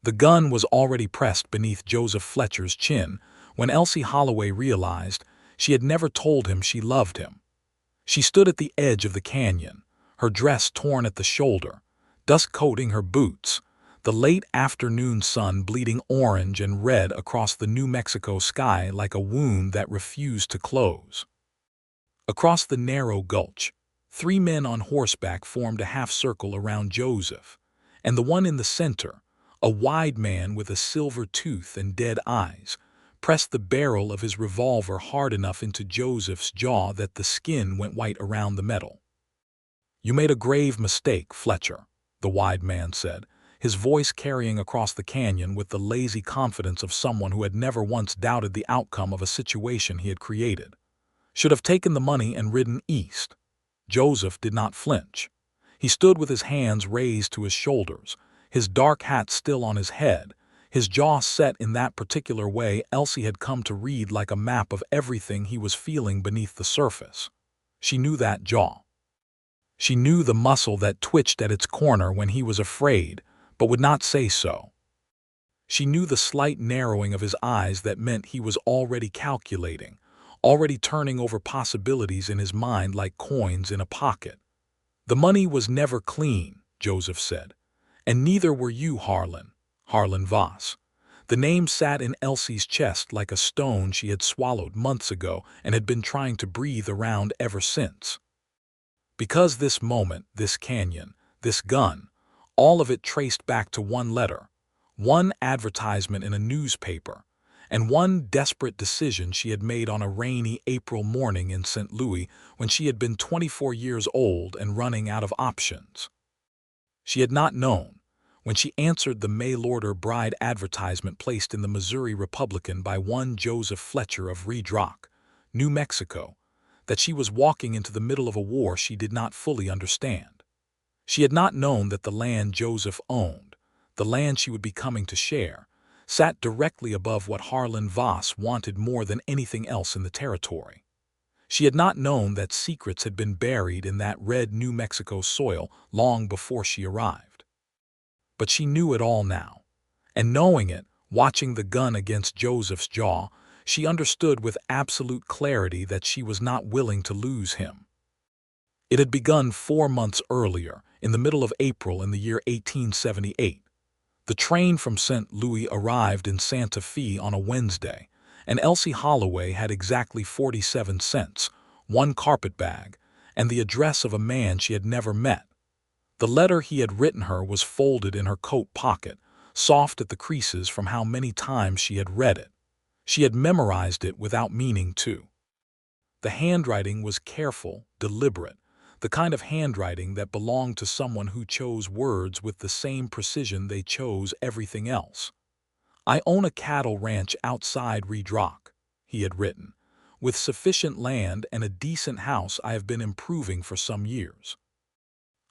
The gun was already pressed beneath Joseph Fletcher's chin when Elsie Holloway realized she had never told him she loved him. She stood at the edge of the canyon, her dress torn at the shoulder, dust coating her boots, the late afternoon sun bleeding orange and red across the New Mexico sky like a wound that refused to close. Across the narrow gulch, 3 men on horseback formed a half-circle around Joseph, and the one in the center, a wide man with a silver tooth and dead eyes, pressed the barrel of his revolver hard enough into Joseph's jaw that the skin went white around the metal. "You made a grave mistake, Fletcher," the wide man said, his voice carrying across the canyon with the lazy confidence of someone who had never once doubted the outcome of a situation he had created. "Should have taken the money and ridden east." Joseph did not flinch. He stood with his hands raised to his shoulders, his dark hat still on his head, his jaw set in that particular way Elsie had come to read like a map of everything he was feeling beneath the surface. She knew that jaw. She knew the muscle that twitched at its corner when he was afraid, but would not say so. She knew the slight narrowing of his eyes that meant he was already calculating, already turning over possibilities in his mind like coins in a pocket. "The money was never clean," Joseph said, "and neither were you, Harlan Voss." The name sat in Elsie's chest like a stone she had swallowed months ago and had been trying to breathe around ever since. Because this moment, this canyon, this gun, all of it traced back to one letter, one advertisement in a newspaper, and one desperate decision she had made on a rainy April morning in St. Louis when she had been 24 years old and running out of options. She had not known, when she answered the mail-order bride advertisement placed in the Missouri Republican by one Joseph Fletcher of Red Rock, New Mexico, that she was walking into the middle of a war she did not fully understand. She had not known that the land Joseph owned, the land she would be coming to share, sat directly above what Harlan Voss wanted more than anything else in the territory. She had not known that secrets had been buried in that red New Mexico soil long before she arrived. But she knew it all now, and knowing it, watching the gun against Joseph's jaw, she understood with absolute clarity that she was not willing to lose him. It had begun 4 months earlier, in the middle of April in the year 1878. The train from St. Louis arrived in Santa Fe on a Wednesday, and Elsie Holloway had exactly 47 cents, 1 carpetbag, and the address of a man she had never met. The letter he had written her was folded in her coat pocket, soft at the creases from how many times she had read it. She had memorized it without meaning to. The handwriting was careful, deliberate, the kind of handwriting that belonged to someone who chose words with the same precision they chose everything else. "I own a cattle ranch outside Red Rock," he had written. "With sufficient land and a decent house I have been improving for some years.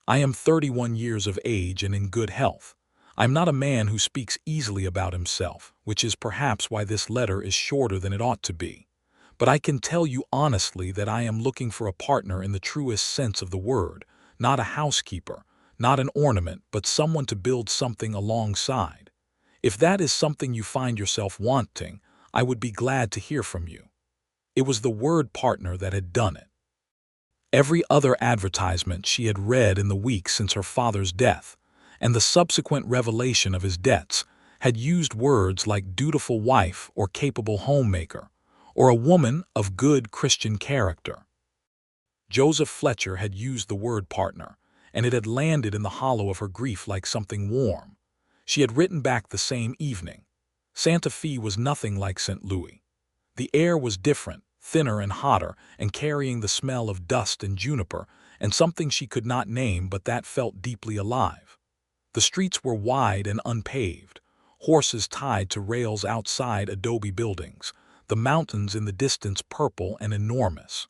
I am 31 years of age and in good health. I am not a man who speaks easily about himself, which is perhaps why this letter is shorter than it ought to be. But I can tell you honestly that I am looking for a partner in the truest sense of the word, not a housekeeper, not an ornament, but someone to build something alongside. If that is something you find yourself wanting, I would be glad to hear from you." It was the word partner that had done it. Every other advertisement she had read in the weeks since her father's death, and the subsequent revelation of his debts, had used words like dutiful wife or capable homemaker, or a woman of good Christian character. Joseph Fletcher had used the word partner, and it had landed in the hollow of her grief like something warm. She had written back the same evening. Santa Fe was nothing like St. Louis. The air was different, thinner and hotter, and carrying the smell of dust and juniper, and something she could not name but that felt deeply alive. The streets were wide and unpaved, horses tied to rails outside adobe buildings, the mountains in the distance purple and enormous.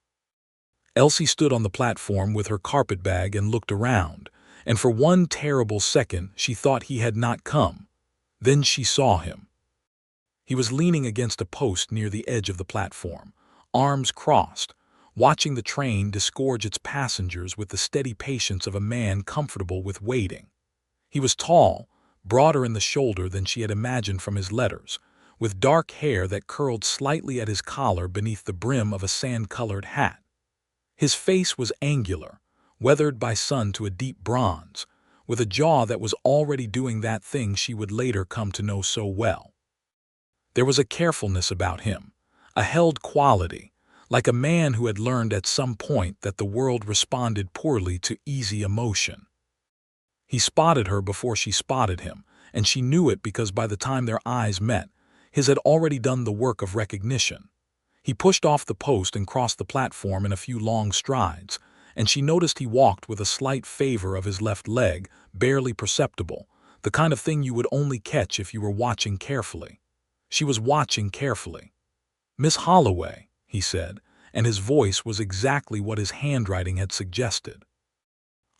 Elsie stood on the platform with her carpetbag and looked around, and for one terrible second she thought he had not come. Then she saw him. He was leaning against a post near the edge of the platform, arms crossed, watching the train disgorge its passengers with the steady patience of a man comfortable with waiting. He was tall, broader in the shoulder than she had imagined from his letters, with dark hair that curled slightly at his collar beneath the brim of a sand-colored hat. His face was angular, weathered by sun to a deep bronze, with a jaw that was already doing that thing she would later come to know so well. There was a carefulness about him, a held quality, like a man who had learned at some point that the world responded poorly to easy emotion. He spotted her before she spotted him, and she knew it because by the time their eyes met, his had already done the work of recognition. He pushed off the post and crossed the platform in a few long strides, and she noticed he walked with a slight favor of his left leg, barely perceptible, the kind of thing you would only catch if you were watching carefully. She was watching carefully. "Miss Holloway," he said, and his voice was exactly what his handwriting had suggested.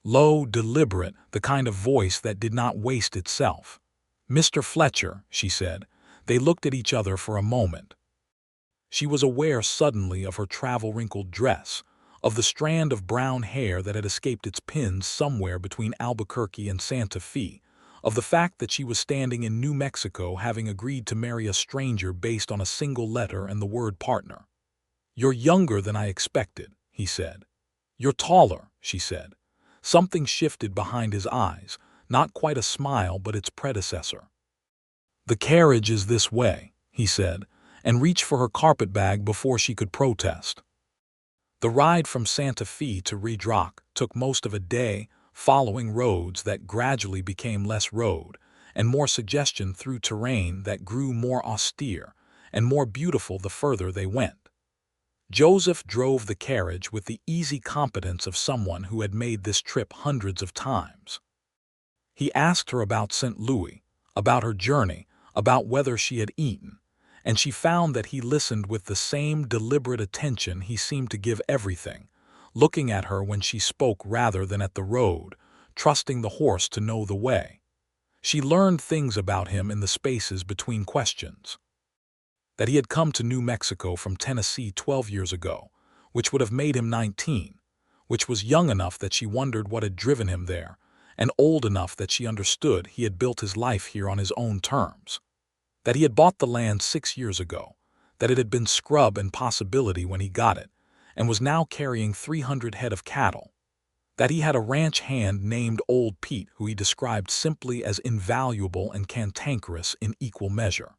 Low, deliberate, the kind of voice that did not waste itself. "Mr. Fletcher," she said. They looked at each other for a moment. She was aware suddenly of her travel-wrinkled dress, of the strand of brown hair that had escaped its pins somewhere between Albuquerque and Santa Fe, of the fact that she was standing in New Mexico having agreed to marry a stranger based on a single letter and the word partner. "You're younger than I expected," he said. "You're taller," she said. Something shifted behind his eyes, not quite a smile but its predecessor. "The carriage is this way," he said, and reached for her carpetbag before she could protest. The ride from Santa Fe to Red Rock took most of a day, following roads that gradually became less road, and more suggestion through terrain that grew more austere and more beautiful the further they went. Joseph drove the carriage with the easy competence of someone who had made this trip hundreds of times. He asked her about St. Louis, about her journey, about whether she had eaten, and she found that he listened with the same deliberate attention he seemed to give everything, looking at her when she spoke rather than at the road, trusting the horse to know the way. She learned things about him in the spaces between questions. That he had come to New Mexico from Tennessee 12 years ago, which would have made him 19, which was young enough that she wondered what had driven him there, and old enough that she understood he had built his life here on his own terms. That he had bought the land 6 years ago, that it had been scrub and possibility when he got it, and was now carrying 300 head of cattle. That he had a ranch hand named Old Pete who he described simply as invaluable and cantankerous in equal measure.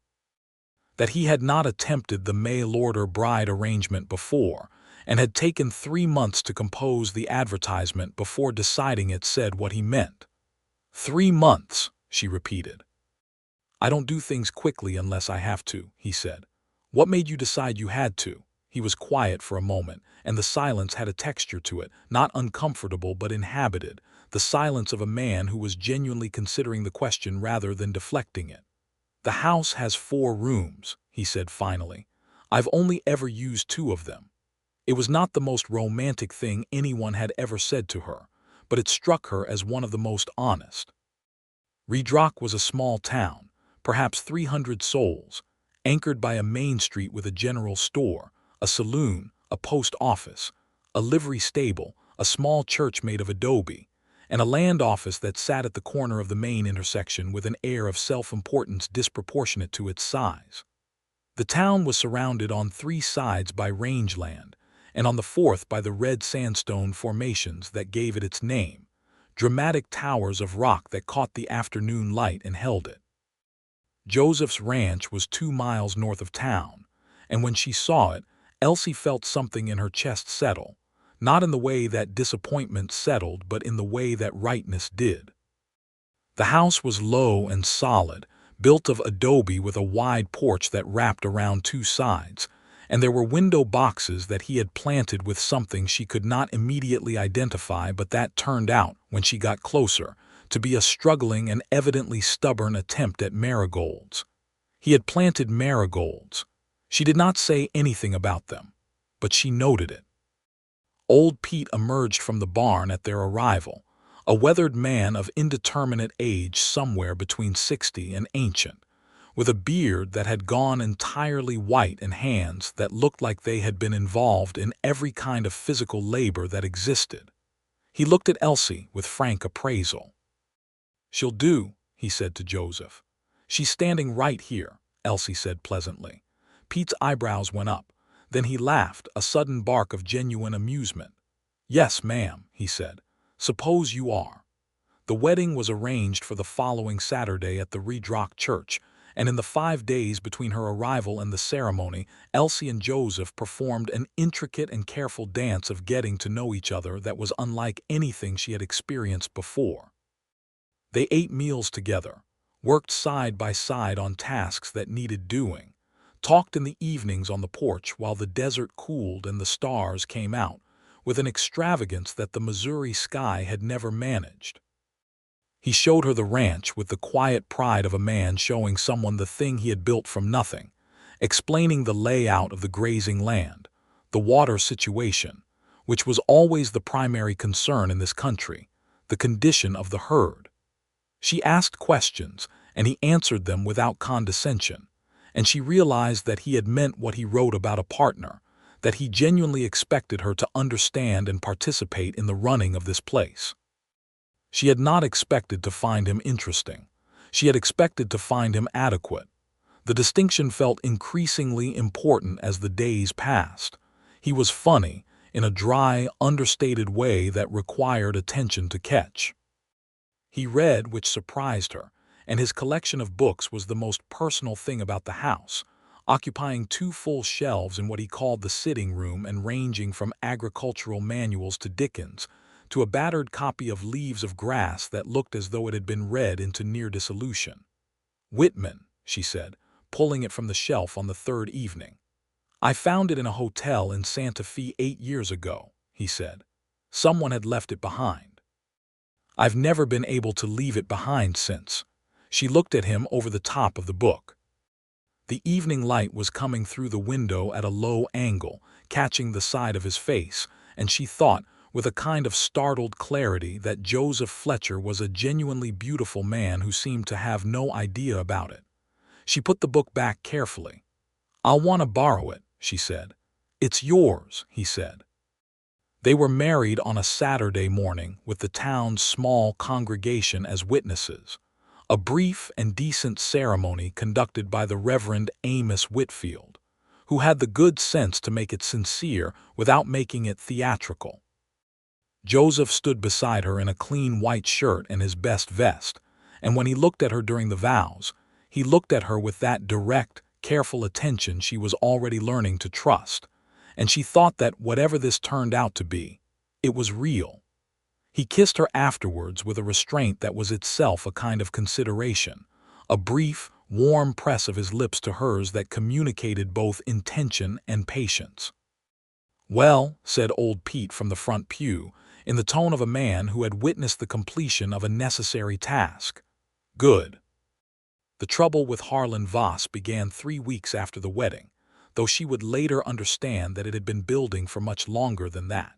That he had not attempted the mail-order-bride arrangement before, and had taken 3 months to compose the advertisement before deciding it said what he meant. 3 months, she repeated. "I don't do things quickly unless I have to," he said. "What made you decide you had to?" He was quiet for a moment, and the silence had a texture to it, not uncomfortable but inhabited, the silence of a man who was genuinely considering the question rather than deflecting it. "The house has 4 rooms," he said finally. "I've only ever used 2 of them." It was not the most romantic thing anyone had ever said to her, but it struck her as one of the most honest. Red Rock was a small town, perhaps 300 souls, anchored by a main street with a general store, a saloon, a post office, a livery stable, a small church made of adobe, and a land office that sat at the corner of the main intersection with an air of self-importance disproportionate to its size. The town was surrounded on 3 sides by rangeland, and on the 4th by the red sandstone formations that gave it its name, dramatic towers of rock that caught the afternoon light and held it. Joseph's ranch was 2 miles north of town, and when she saw it, Elsie felt something in her chest settle, not in the way that disappointment settled but in the way that rightness did. The house was low and solid, built of adobe with a wide porch that wrapped around 2 sides, and there were window boxes that he had planted with something she could not immediately identify but that turned out, when she got closer, to be a struggling and evidently stubborn attempt at marigolds. He had planted marigolds. She did not say anything about them, but she noted it. Old Pete emerged from the barn at their arrival, a weathered man of indeterminate age somewhere between 60 and ancient, with a beard that had gone entirely white and hands that looked like they had been involved in every kind of physical labor that existed. He looked at Elsie with frank appraisal. "She'll do," he said to Joseph. "She's standing right here," Elsie said pleasantly. Pete's eyebrows went up. Then he laughed, a sudden bark of genuine amusement. "Yes, ma'am," he said. "Suppose you are." The wedding was arranged for the following Saturday at the Redrock Church, and in the 5 days between her arrival and the ceremony, Elsie and Joseph performed an intricate and careful dance of getting to know each other that was unlike anything she had experienced before. They ate meals together, worked side by side on tasks that needed doing, talked in the evenings on the porch while the desert cooled and the stars came out, with an extravagance that the Missouri sky had never managed. He showed her the ranch with the quiet pride of a man showing someone the thing he had built from nothing, explaining the layout of the grazing land, the water situation, which was always the primary concern in this country, the condition of the herd. She asked questions, and he answered them without condescension, and she realized that he had meant what he wrote about a partner, that he genuinely expected her to understand and participate in the running of this place. She had not expected to find him interesting. She had expected to find him adequate. The distinction felt increasingly important as the days passed. He was funny, in a dry, understated way that required attention to catch. He read, which surprised her, and his collection of books was the most personal thing about the house, occupying 2 full shelves in what he called the sitting room and ranging from agricultural manuals to Dickens, to a battered copy of Leaves of Grass that looked as though it had been read into near dissolution. "Whitman," she said, pulling it from the shelf on the 3rd evening. "I found it in a hotel in Santa Fe 8 years ago," he said. "Someone had left it behind. I've never been able to leave it behind since." She looked at him over the top of the book. The evening light was coming through the window at a low angle, catching the side of his face, and she thought, with a kind of startled clarity, that Joseph Fletcher was a genuinely beautiful man who seemed to have no idea about it. She put the book back carefully. "I'll want to borrow it," she said. "It's yours," he said. They were married on a Saturday morning with the town's small congregation as witnesses, a brief and decent ceremony conducted by the Reverend Amos Whitfield, who had the good sense to make it sincere without making it theatrical. Joseph stood beside her in a clean white shirt and his best vest, and when he looked at her during the vows, he looked at her with that direct, careful attention she was already learning to trust, and she thought that whatever this turned out to be, it was real. He kissed her afterwards with a restraint that was itself a kind of consideration, a brief, warm press of his lips to hers that communicated both intention and patience. "Well," said old Pete from the front pew, in the tone of a man who had witnessed the completion of a necessary task. "Good." The trouble with Harlan Voss began 3 weeks after the wedding, though she would later understand that it had been building for much longer than that.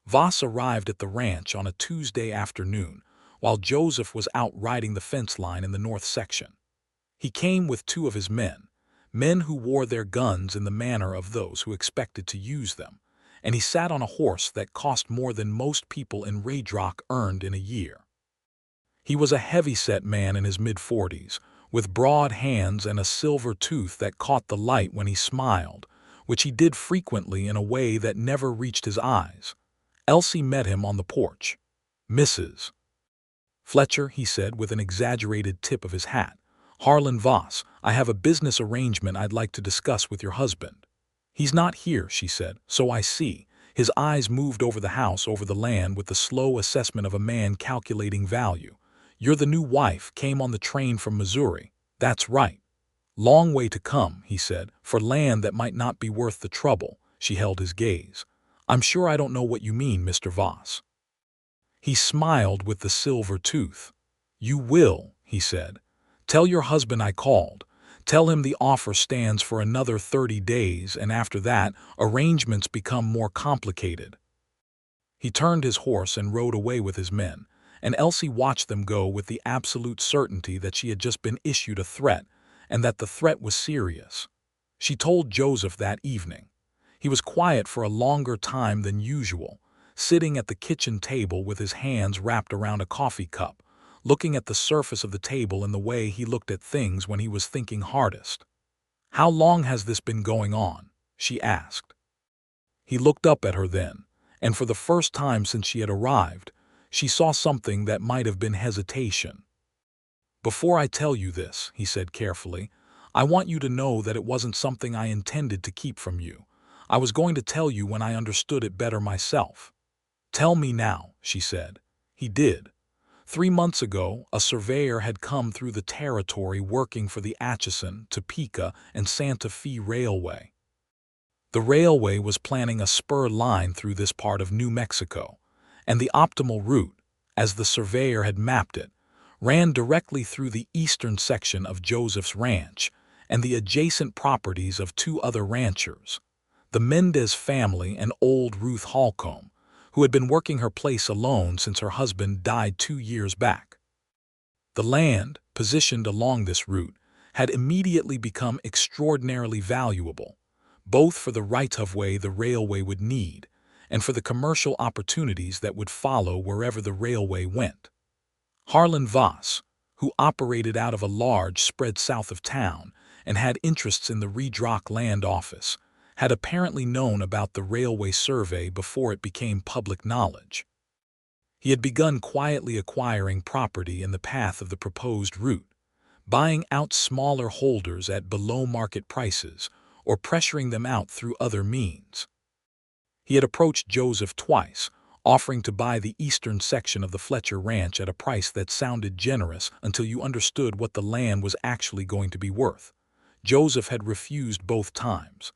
Voss arrived at the ranch on a Tuesday afternoon, while Joseph was out riding the fence line in the north section. He came with 2 of his men who wore their guns in the manner of those who expected to use them, and he sat on a horse that cost more than most people in Redrock earned in a year. He was a heavy-set man in his mid-40s, with broad hands and a silver tooth that caught the light when he smiled, which he did frequently in a way that never reached his eyes. Elsie met him on the porch. "Mrs. Fletcher," he said with an exaggerated tip of his hat. "Harlan Voss, I have a business arrangement I'd like to discuss with your husband." "He's not here," she said, "so I see." His eyes moved over the house, over the land, with the slow assessment of a man calculating value. "You're the new wife, came on the train from Missouri." "That's right." "Long way to come," he said, "for land that might not be worth the trouble." She held his gaze. "I'm sure I don't know what you mean, Mr. Voss." He smiled with the silver tooth. "You will," he said. "Tell your husband I called. Tell him the offer stands for another 30 days, and after that, arrangements become more complicated." He turned his horse and rode away with his men, and Elsie watched them go with the absolute certainty that she had just been issued a threat, and that the threat was serious. She told Joseph that evening. He was quiet for a longer time than usual, sitting at the kitchen table with his hands wrapped around a coffee cup, looking at the surface of the table in the way he looked at things when he was thinking hardest. "How long has this been going on?" she asked. He looked up at her then, and for the first time since she had arrived, she saw something that might have been hesitation. "Before I tell you this," he said carefully, "I want you to know that it wasn't something I intended to keep from you. I was going to tell you when I understood it better myself." "Tell me now," she said. He did. 3 months ago, a surveyor had come through the territory working for the Atchison, Topeka, and Santa Fe Railway. The railway was planning a spur line through this part of New Mexico, and the optimal route, as the surveyor had mapped it, ran directly through the eastern section of Joseph's ranch and the adjacent properties of 2 other ranchers, the Mendez family and old Ruth Holcomb, who had been working her place alone since her husband died 2 years back. The land, positioned along this route, had immediately become extraordinarily valuable, both for the right-of-way the railway would need and for the commercial opportunities that would follow wherever the railway went. Harlan Voss, who operated out of a large spread south of town and had interests in the Redrock land office, had apparently known about the railway survey before it became public knowledge. He had begun quietly acquiring property in the path of the proposed route, buying out smaller holders at below-market prices or pressuring them out through other means. He had approached Joseph twice, offering to buy the eastern section of the Fletcher ranch at a price that sounded generous until you understood what the land was actually going to be worth. Joseph had refused both times.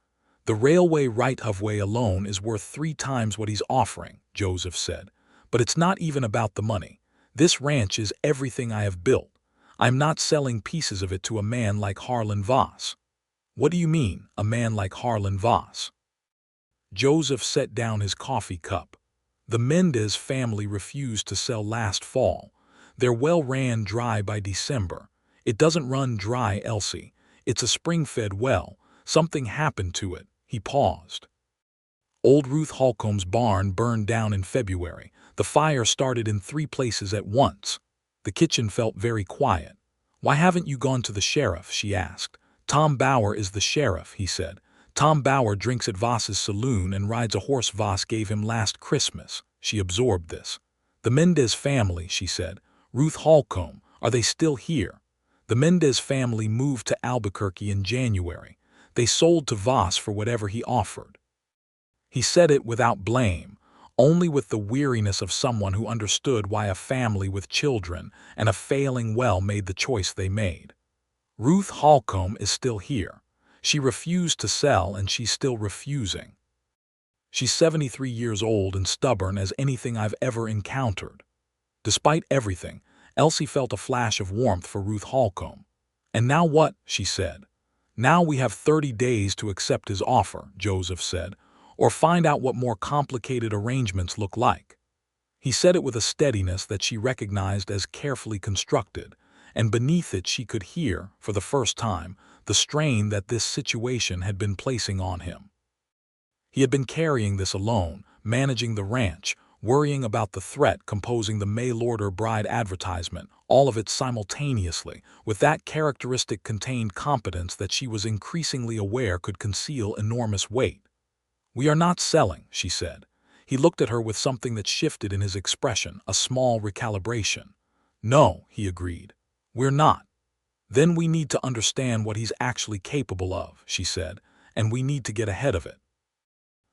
"The railway right-of-way alone is worth 3 times what he's offering," Joseph said. "But it's not even about the money. This ranch is everything I have built. I'm not selling pieces of it to a man like Harlan Voss." "What do you mean, a man like Harlan Voss?" Joseph set down his coffee cup. "The Mendez family refused to sell last fall. Their well ran dry by December. It doesn't run dry, Elsie. It's a spring-fed well. Something happened to it." He paused. "Old Ruth Holcomb's barn burned down in February. The fire started in 3 places at once." The kitchen felt very quiet. "Why haven't you gone to the sheriff?" she asked. "Tom Bauer is the sheriff," he said. "Tom Bauer drinks at Voss's saloon and rides a horse Voss gave him last Christmas." She absorbed this. "The Mendez family," she said. "Ruth Holcomb, are they still here?" "The Mendez family moved to Albuquerque in January. They sold to Voss for whatever he offered." He said it without blame, only with the weariness of someone who understood why a family with children and a failing well made the choice they made. "Ruth Holcomb is still here. She refused to sell and she's still refusing. She's 73 years old and stubborn as anything I've ever encountered." Despite everything, Elsie felt a flash of warmth for Ruth Holcomb. "And now what?" she said. "Now we have 30 days to accept his offer," Joseph said, "or find out what more complicated arrangements look like." He said it with a steadiness that she recognized as carefully constructed, and beneath it she could hear, for the first time, the strain that this situation had been placing on him. He had been carrying this alone, managing the ranch, worrying about the threat, composing the mail-order bride advertisement, all of it simultaneously, with that characteristic contained competence that she was increasingly aware could conceal enormous weight. "We are not selling," she said. He looked at her with something that shifted in his expression, a small recalibration. "No," he agreed. "We're not." "Then we need to understand what he's actually capable of," she said, "and we need to get ahead of it."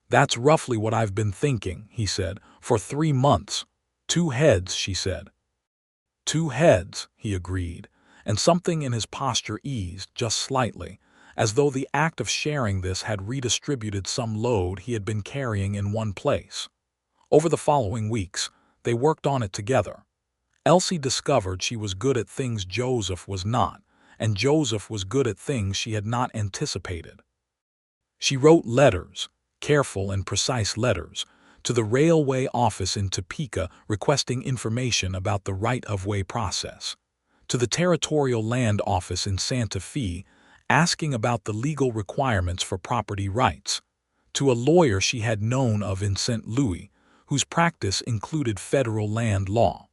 "That's roughly what I've been thinking," he said, "for 3 months. 2 heads," she said. "2 heads," he agreed, and something in his posture eased just slightly, as though the act of sharing this had redistributed some load he had been carrying in one place. Over the following weeks, they worked on it together. Elsie discovered she was good at things Joseph was not, and Joseph was good at things she had not anticipated. She wrote letters, careful and precise letters, to the railway office in Topeka requesting information about the right-of-way process, to the territorial land office in Santa Fe asking about the legal requirements for property rights, to a lawyer she had known of in St. Louis, whose practice included federal land law.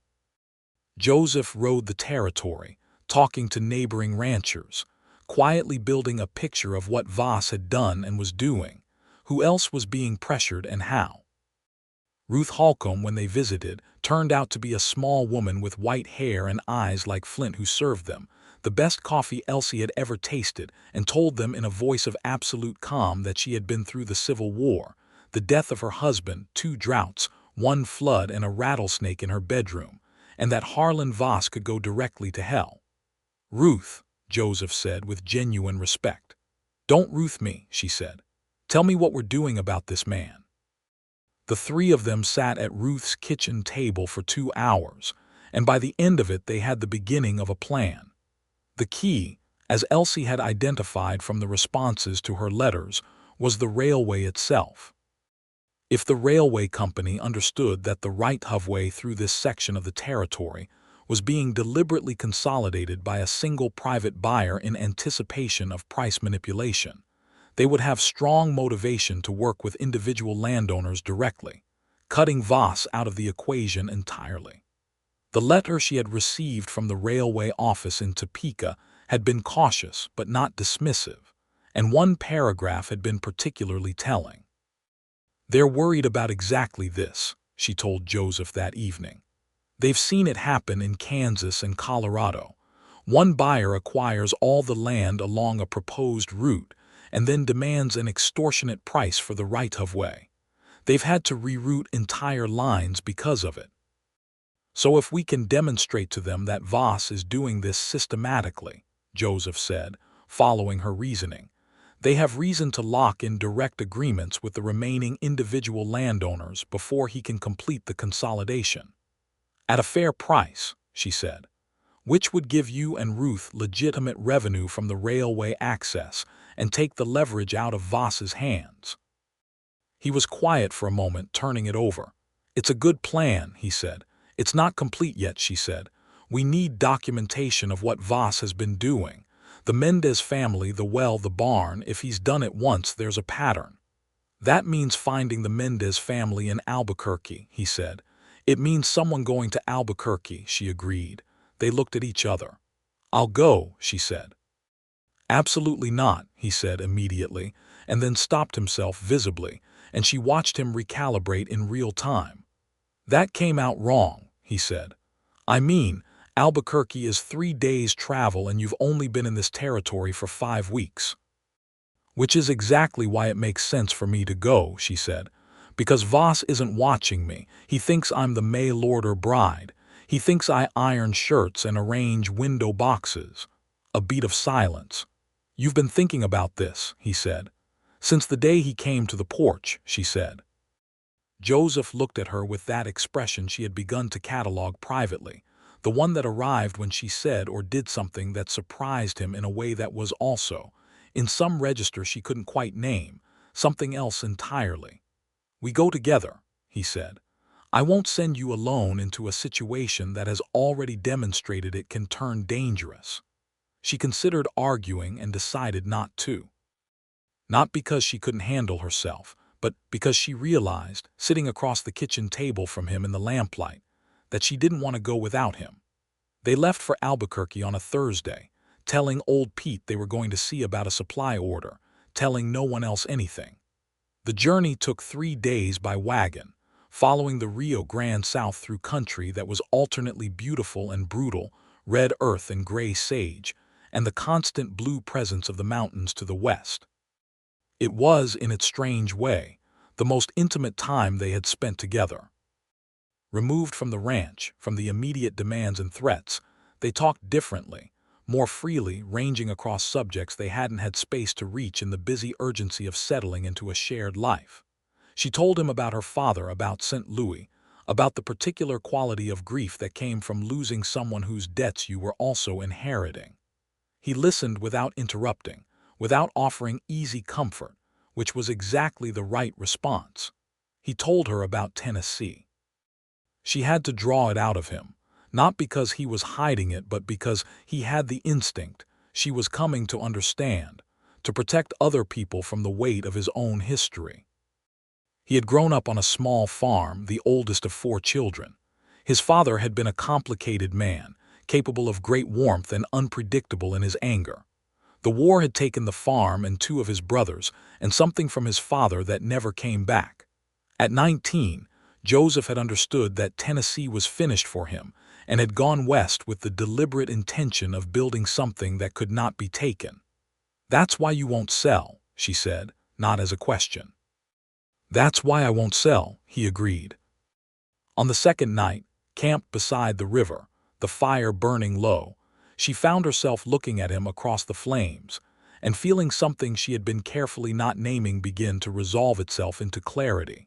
Joseph rode the territory, talking to neighboring ranchers, quietly building a picture of what Voss had done and was doing, who else was being pressured and how. Ruth Holcomb, when they visited, turned out to be a small woman with white hair and eyes like flint who served them the best coffee Elsie had ever tasted and told them in a voice of absolute calm that she had been through the Civil War, the death of her husband, 2 droughts, 1 flood, and a rattlesnake in her bedroom, and that Harlan Voss could go directly to hell. "Ruth," Joseph said with genuine respect. "Don't Ruth me," she said. "Tell me what we're doing about this man." The 3 of them sat at Ruth's kitchen table for 2 hours, and by the end of it they had the beginning of a plan. The key, as Elsie had identified from the responses to her letters, was the railway itself. If the railway company understood that the right-of-way through this section of the territory was being deliberately consolidated by a single private buyer in anticipation of price manipulation, they would have strong motivation to work with individual landowners directly, cutting Voss out of the equation entirely. The letter she had received from the railway office in Topeka had been cautious but not dismissive, and one paragraph had been particularly telling. "They're worried about exactly this," she told Joseph that evening. "They've seen it happen in Kansas and Colorado. One buyer acquires all the land along a proposed route and then demands an extortionate price for the right-of-way. They've had to reroute entire lines because of it. So if we can demonstrate to them that Voss is doing this systematically," Joseph said, following her reasoning, "they have reason to lock in direct agreements with the remaining individual landowners before he can complete the consolidation. At a fair price," she said, "which would give you and Ruth legitimate revenue from the railway access and take the leverage out of Voss's hands." He was quiet for a moment, turning it over. "It's a good plan," he said. "It's not complete yet," she said. "We need documentation of what Voss has been doing. The Mendez family, the well, the barn, if he's done it once, there's a pattern." "That means finding the Mendez family in Albuquerque," he said. "It means someone going to Albuquerque," she agreed. They looked at each other. "I'll go," she said. "Absolutely not," he said immediately, and then stopped himself visibly, and she watched him recalibrate in real time. "That came out wrong," he said. "I mean, Albuquerque is 3 days' travel and you've only been in this territory for 5 weeks. "Which is exactly why it makes sense for me to go," she said. "Because Voss isn't watching me. He thinks I'm the mail order bride. He thinks I iron shirts and arrange window boxes." A beat of silence. "You've been thinking about this," he said. "Since the day he came to the porch," she said. Joseph looked at her with that expression she had begun to catalog privately, the one that arrived when she said or did something that surprised him in a way that was also, in some register she couldn't quite name, something else entirely. "We go together," he said. "I won't send you alone into a situation that has already demonstrated it can turn dangerous." She considered arguing and decided not to. Not because she couldn't handle herself, but because she realized, sitting across the kitchen table from him in the lamplight, that she didn't want to go without him. They left for Albuquerque on a Thursday, telling old Pete they were going to see about a supply order, telling no one else anything. The journey took 3 days by wagon, following the Rio Grande south through country that was alternately beautiful and brutal, red earth and gray sage, and the constant blue presence of the mountains to the west. It was, in its strange way, the most intimate time they had spent together. Removed from the ranch, from the immediate demands and threats, they talked differently, more freely, ranging across subjects they hadn't had space to reach in the busy urgency of settling into a shared life. She told him about her father, about St. Louis, about the particular quality of grief that came from losing someone whose debts you were also inheriting. He listened without interrupting, without offering easy comfort, which was exactly the right response. He told her about Tennessee. She had to draw it out of him, not because he was hiding it, but because he had the instinct she was coming to understand, to protect other people from the weight of his own history. He had grown up on a small farm, the oldest of 4 children. His father had been a complicated man, capable of great warmth and unpredictable in his anger. The war had taken the farm and two of his brothers, and something from his father that never came back. At 19, Joseph had understood that Tennessee was finished for him and had gone west with the deliberate intention of building something that could not be taken. "That's why you won't sell," she said, not as a question. "That's why I won't sell," he agreed. On the second night, camped beside the river, the fire burning low, she found herself looking at him across the flames and feeling something she had been carefully not naming begin to resolve itself into clarity.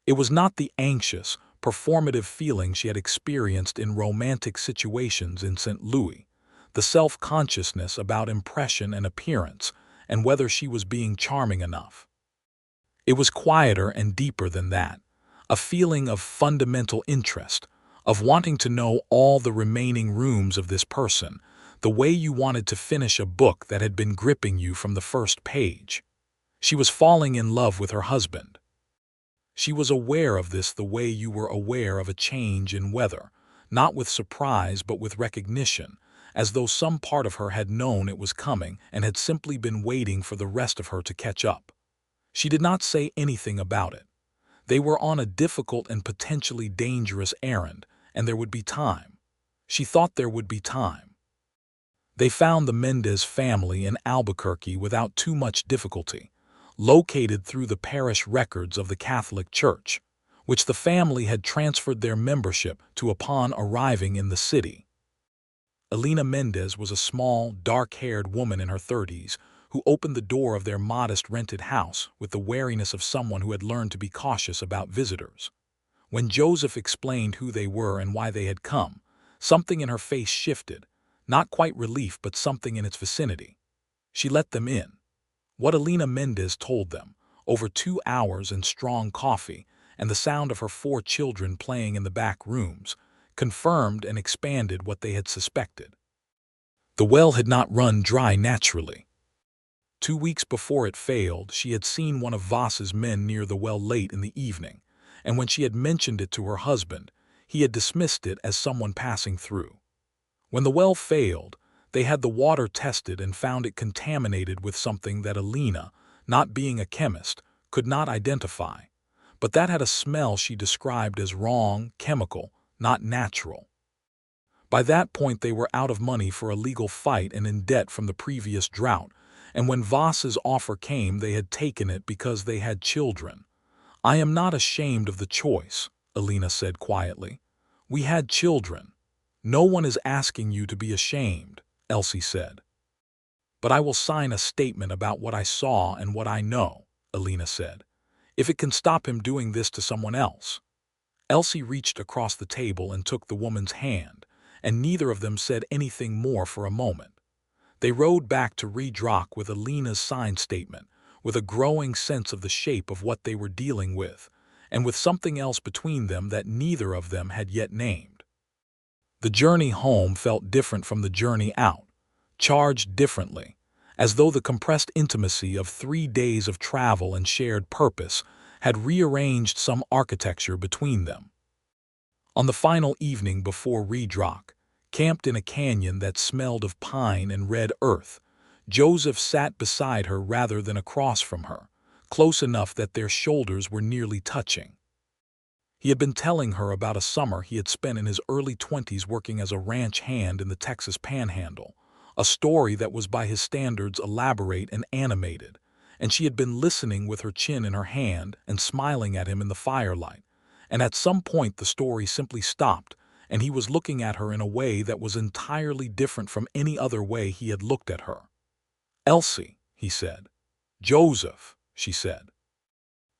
It was not the anxious, performative feeling she had experienced in romantic situations in St. Louis, the self-consciousness about impression and appearance and whether she was being charming enough. It was quieter and deeper than that, a feeling of fundamental interest, of wanting to know all the remaining rooms of this person, the way you wanted to finish a book that had been gripping you from the first page. She was falling in love with her husband. She was aware of this the way you were aware of a change in weather, not with surprise but with recognition, as though some part of her had known it was coming and had simply been waiting for the rest of her to catch up. She did not say anything about it. They were on a difficult and potentially dangerous errand, and there would be time. She thought there would be time. They found the Mendez family in Albuquerque without too much difficulty, located through the parish records of the Catholic Church, which the family had transferred their membership to upon arriving in the city. Elena Mendez was a small, dark-haired woman in her 30s who opened the door of their modest rented house with the wariness of someone who had learned to be cautious about visitors. When Joseph explained who they were and why they had come, something in her face shifted, not quite relief but something in its vicinity. She let them in. What Elena Mendez told them, over 2 hours and strong coffee, and the sound of her 4 children playing in the back rooms, confirmed and expanded what they had suspected. The well had not run dry naturally. 2 weeks before it failed, she had seen one of Voss's men near the well late in the evening, and when she had mentioned it to her husband, he had dismissed it as someone passing through. When the well failed, they had the water tested and found it contaminated with something that Elena, not being a chemist, could not identify, but that had a smell she described as wrong, chemical, not natural. By that point they were out of money for a legal fight and in debt from the previous drought, and when Voss's offer came they had taken it because they had children. "I am not ashamed of the choice," Elena said quietly. "We had children. No one is asking you to be ashamed," Elsie said. "But I will sign a statement about what I saw and what I know," Elena said, "if it can stop him doing this to someone else." Elsie reached across the table and took the woman's hand, and neither of them said anything more for a moment. They rode back to Redrock with Elena's signed statement, with a growing sense of the shape of what they were dealing with, and with something else between them that neither of them had yet named. The journey home felt different from the journey out, charged differently, as though the compressed intimacy of 3 days of travel and shared purpose had rearranged some architecture between them. On the final evening before Redrock, camped in a canyon that smelled of pine and red earth, Joseph sat beside her rather than across from her, close enough that their shoulders were nearly touching. He had been telling her about a summer he had spent in his early 20s working as a ranch hand in the Texas Panhandle, a story that was by his standards elaborate and animated, and she had been listening with her chin in her hand and smiling at him in the firelight, and at some point the story simply stopped, and he was looking at her in a way that was entirely different from any other way he had looked at her. "Elsie," he said. "Joseph," she said.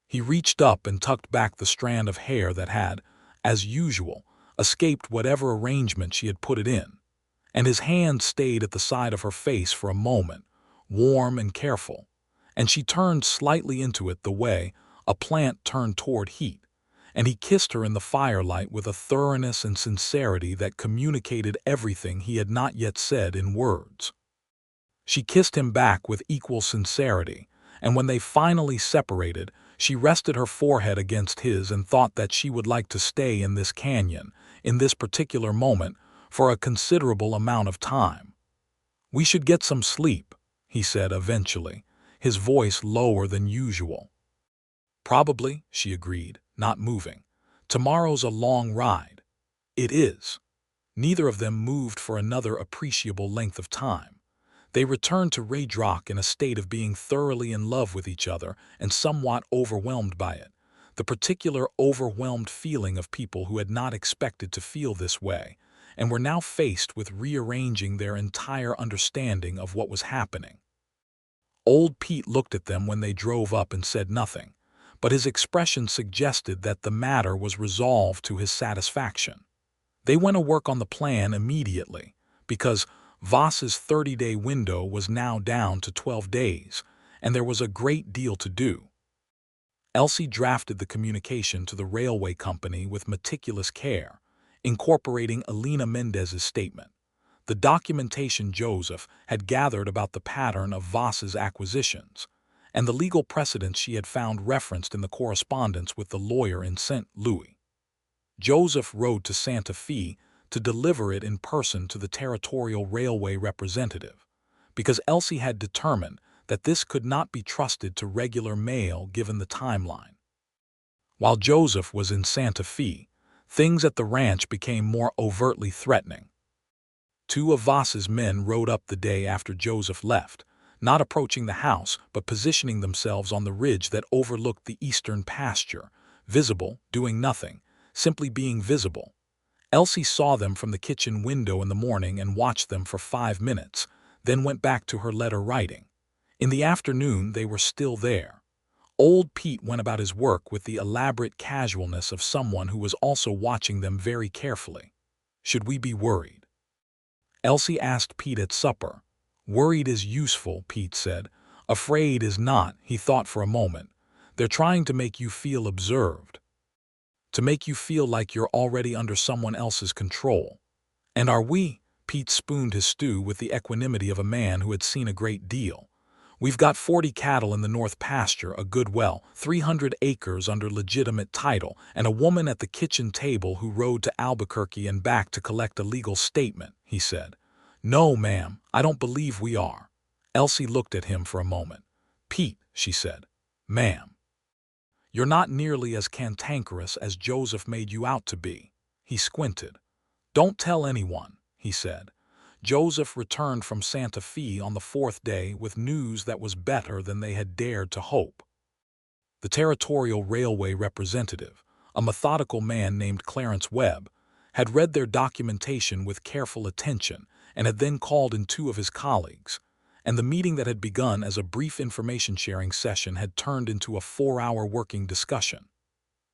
He reached up and tucked back the strand of hair that had, as usual, escaped whatever arrangement she had put it in, and his hand stayed at the side of her face for a moment, warm and careful, and she turned slightly into it the way a plant turned toward heat, and he kissed her in the firelight with a thoroughness and sincerity that communicated everything he had not yet said in words. She kissed him back with equal sincerity, and when they finally separated, she rested her forehead against his and thought that she would like to stay in this canyon, in this particular moment, for a considerable amount of time. "We should get some sleep," he said eventually, his voice lower than usual. "Probably," she agreed, not moving. "Tomorrow's a long ride." "It is." Neither of them moved for another appreciable length of time. They returned to Raydrock in a state of being thoroughly in love with each other and somewhat overwhelmed by it, the particular overwhelmed feeling of people who had not expected to feel this way, and were now faced with rearranging their entire understanding of what was happening. Old Pete looked at them when they drove up and said nothing, but his expression suggested that the matter was resolved to his satisfaction. They went to work on the plan immediately, because Voss's 30-day window was now down to 12 days, and there was a great deal to do. Elsie drafted the communication to the railway company with meticulous care, incorporating Elena Mendez's statement, the documentation Joseph had gathered about the pattern of Voss's acquisitions, and the legal precedents she had found referenced in the correspondence with the lawyer in St. Louis. Joseph rode to Santa Fe to deliver it in person to the territorial railway representative, because Elsie had determined that this could not be trusted to regular mail given the timeline. While Joseph was in Santa Fe, things at the ranch became more overtly threatening. Two of Voss's men rode up the day after Joseph left, not approaching the house but positioning themselves on the ridge that overlooked the eastern pasture, visible, doing nothing, simply being visible. Elsie saw them from the kitchen window in the morning and watched them for 5 minutes, then went back to her letter writing. In the afternoon they were still there. Old Pete went about his work with the elaborate casualness of someone who was also watching them very carefully. "Should we be worried?" Elsie asked Pete at supper. "Worried is useful," Pete said. "Afraid is not," he thought for a moment. "They're trying to make you feel observed. To make you feel like you're already under someone else's control." "And are we?" Pete spooned his stew with the equanimity of a man who had seen a great deal. "We've got 40 cattle in the north pasture, a good well, 300 acres under legitimate title, and a woman at the kitchen table who rode to Albuquerque and back to collect a legal statement," he said. "No, ma'am, I don't believe we are." Elsie looked at him for a moment. "Pete," she said. "Ma'am, you're not nearly as cantankerous as Joseph made you out to be." He squinted. "Don't tell anyone," he said. Joseph returned from Santa Fe on the 4th day with news that was better than they had dared to hope. The territorial railway representative, a methodical man named Clarence Webb, had read their documentation with careful attention and had then called in 2 of his colleagues, and the meeting that had begun as a brief information-sharing session had turned into a 4-hour working discussion.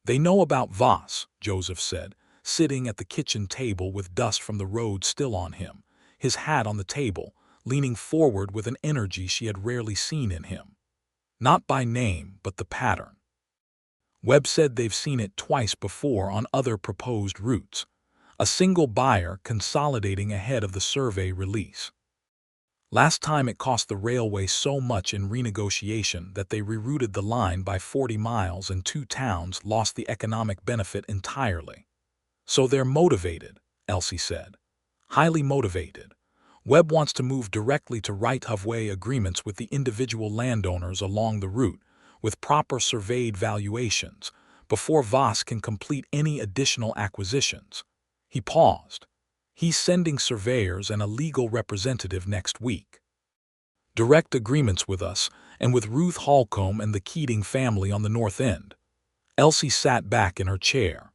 "They know about Voss," Joseph said, sitting at the kitchen table with dust from the road still on him, his hat on the table, leaning forward with an energy she had rarely seen in him. "Not by name, but the pattern. Webb said they've seen it twice before on other proposed routes, a single buyer consolidating ahead of the survey release. Last time it cost the railway so much in renegotiation that they rerouted the line by 40 miles and 2 towns lost the economic benefit entirely. So they're motivated," Elsie said. "Highly motivated. Webb wants to move directly to right-of-way agreements with the individual landowners along the route, with proper surveyed valuations, before Voss can complete any additional acquisitions." He paused. "He's sending surveyors and a legal representative next week. Direct agreements with us and with Ruth Holcomb and the Keating family on the north end." Elsie sat back in her chair.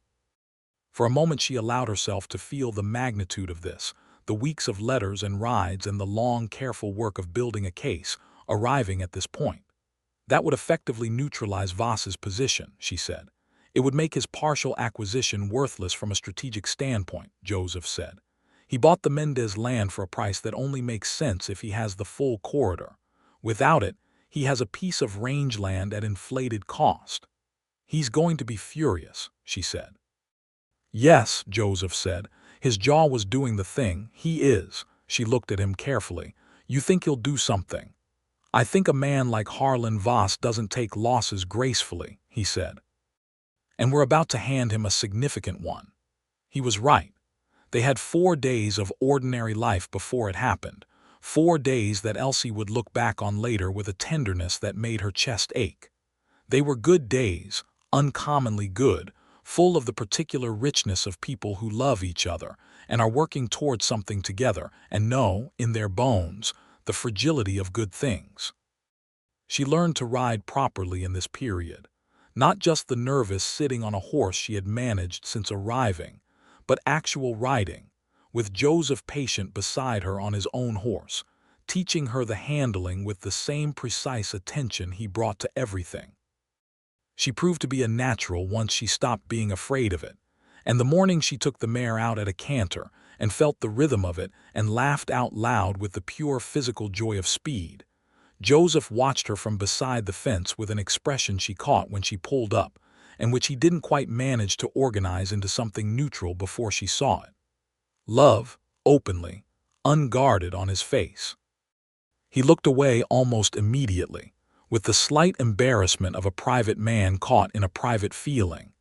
For a moment she allowed herself to feel the magnitude of this, the weeks of letters and rides and the long, careful work of building a case, arriving at this point. "That would effectively neutralize Voss's position," she said. "It would make his partial acquisition worthless from a strategic standpoint," Joseph said. "He bought the Mendez land for a price that only makes sense if he has the full corridor. Without it, he has a piece of rangeland at inflated cost. He's going to be furious," she said. "Yes," Joseph said. His jaw was doing the thing. "He is." She looked at him carefully. "You think he'll do something?" "I think a man like Harlan Voss doesn't take losses gracefully," he said. "And we're about to hand him a significant one." He was right. They had 4 days of ordinary life before it happened, 4 days that Elsie would look back on later with a tenderness that made her chest ache. They were good days, uncommonly good, full of the particular richness of people who love each other and are working towards something together and know, in their bones, the fragility of good things. She learned to ride properly in this period, not just the nervous sitting on a horse she had managed since arriving, but actual riding, with Joseph patient beside her on his own horse, teaching her the handling with the same precise attention he brought to everything. She proved to be a natural once she stopped being afraid of it, and the morning she took the mare out at a canter and felt the rhythm of it and laughed out loud with the pure physical joy of speed, Joseph watched her from beside the fence with an expression she caught when she pulled up, and which he didn't quite manage to organize into something neutral before she saw it. Love, openly, unguarded on his face. He looked away almost immediately, with the slight embarrassment of a private man caught in a private feeling,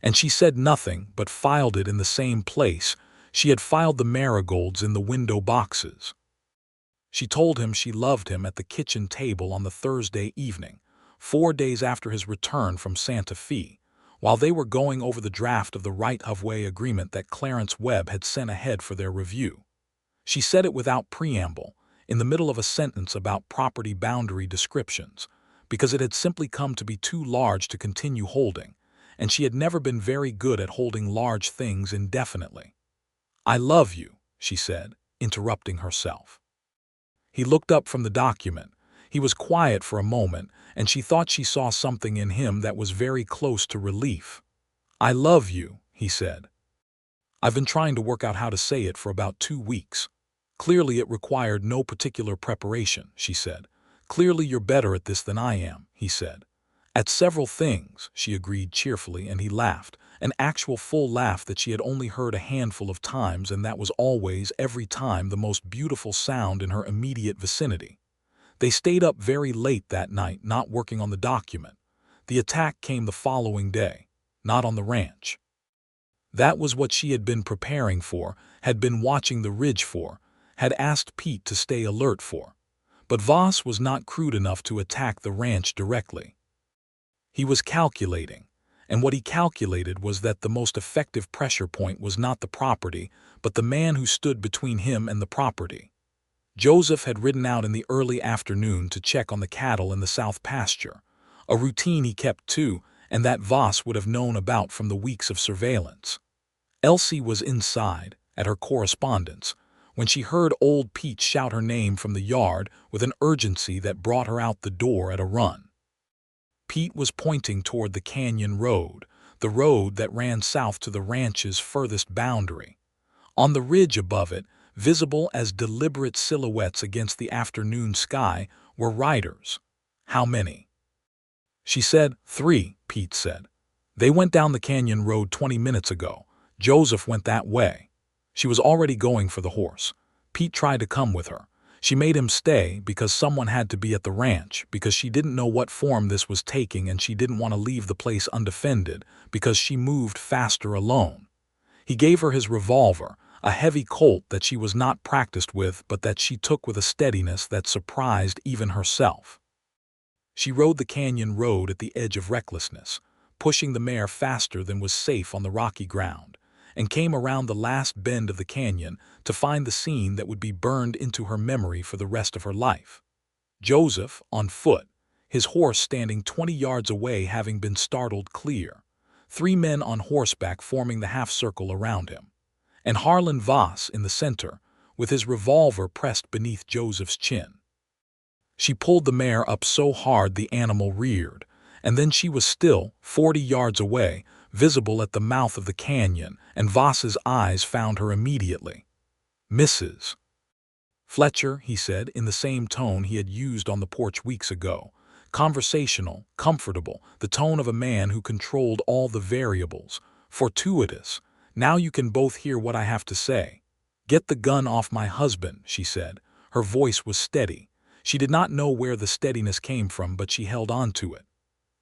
and she said nothing but filed it in the same place she had filed the marigolds in the window boxes. She told him she loved him at the kitchen table on the Thursday evening, 4 days after his return from Santa Fe, while they were going over the draft of the right-of-way agreement that Clarence Webb had sent ahead for their review. She said it without preamble, in the middle of a sentence about property boundary descriptions, because it had simply come to be too large to continue holding, and she had never been very good at holding large things indefinitely. "I love you," she said, interrupting herself. He looked up from the document. He was quiet for a moment, and she thought she saw something in him that was very close to relief. "I love you," he said. "I've been trying to work out how to say it for about 2 weeks. Clearly it required no particular preparation," she said. "Clearly you're better at this than I am," he said. "At several things," she agreed cheerfully, and he laughed, an actual full laugh that she had only heard a handful of times, and that was always, every time, the most beautiful sound in her immediate vicinity. They stayed up very late that night, not working on the document. The attack came the following day, not on the ranch. That was what she had been preparing for, had been watching the ridge for, had asked Pete to stay alert for. But Voss was not crude enough to attack the ranch directly. He was calculating, and what he calculated was that the most effective pressure point was not the property, but the man who stood between him and the property. Joseph had ridden out in the early afternoon to check on the cattle in the south pasture, a routine he kept too, and that Voss would have known about from the weeks of surveillance. Elsie was inside, at her correspondence, when she heard old Pete shout her name from the yard with an urgency that brought her out the door at a run. Pete was pointing toward the canyon road, the road that ran south to the ranch's furthest boundary. On the ridge above it, visible as deliberate silhouettes against the afternoon sky, were riders. "How many?" She said. "3, Pete said. "They went down the canyon road 20 minutes ago. Joseph went that way." She was already going for the horse. Pete tried to come with her. She made him stay because someone had to be at the ranch, because she didn't know what form this was taking, and she didn't want to leave the place undefended, because she moved faster alone. He gave her his revolver, a heavy Colt that she was not practiced with, but that she took with a steadiness that surprised even herself. She rode the canyon road at the edge of recklessness, pushing the mare faster than was safe on the rocky ground, and came around the last bend of the canyon to find the scene that would be burned into her memory for the rest of her life. Joseph, on foot, his horse standing 20 yards away having been startled clear, 3 men on horseback forming the half-circle around him, and Harlan Voss in the center, with his revolver pressed beneath Joseph's chin. She pulled the mare up so hard the animal reared, and then she was still, 40 yards away, visible at the mouth of the canyon, and Voss's eyes found her immediately. "Mrs. Fletcher," he said in the same tone he had used on the porch weeks ago, conversational, comfortable, the tone of a man who controlled all the variables, fortuitous. "Now you can both hear what I have to say." "Get the gun off my husband," she said. Her voice was steady. She did not know where the steadiness came from, but she held on to it.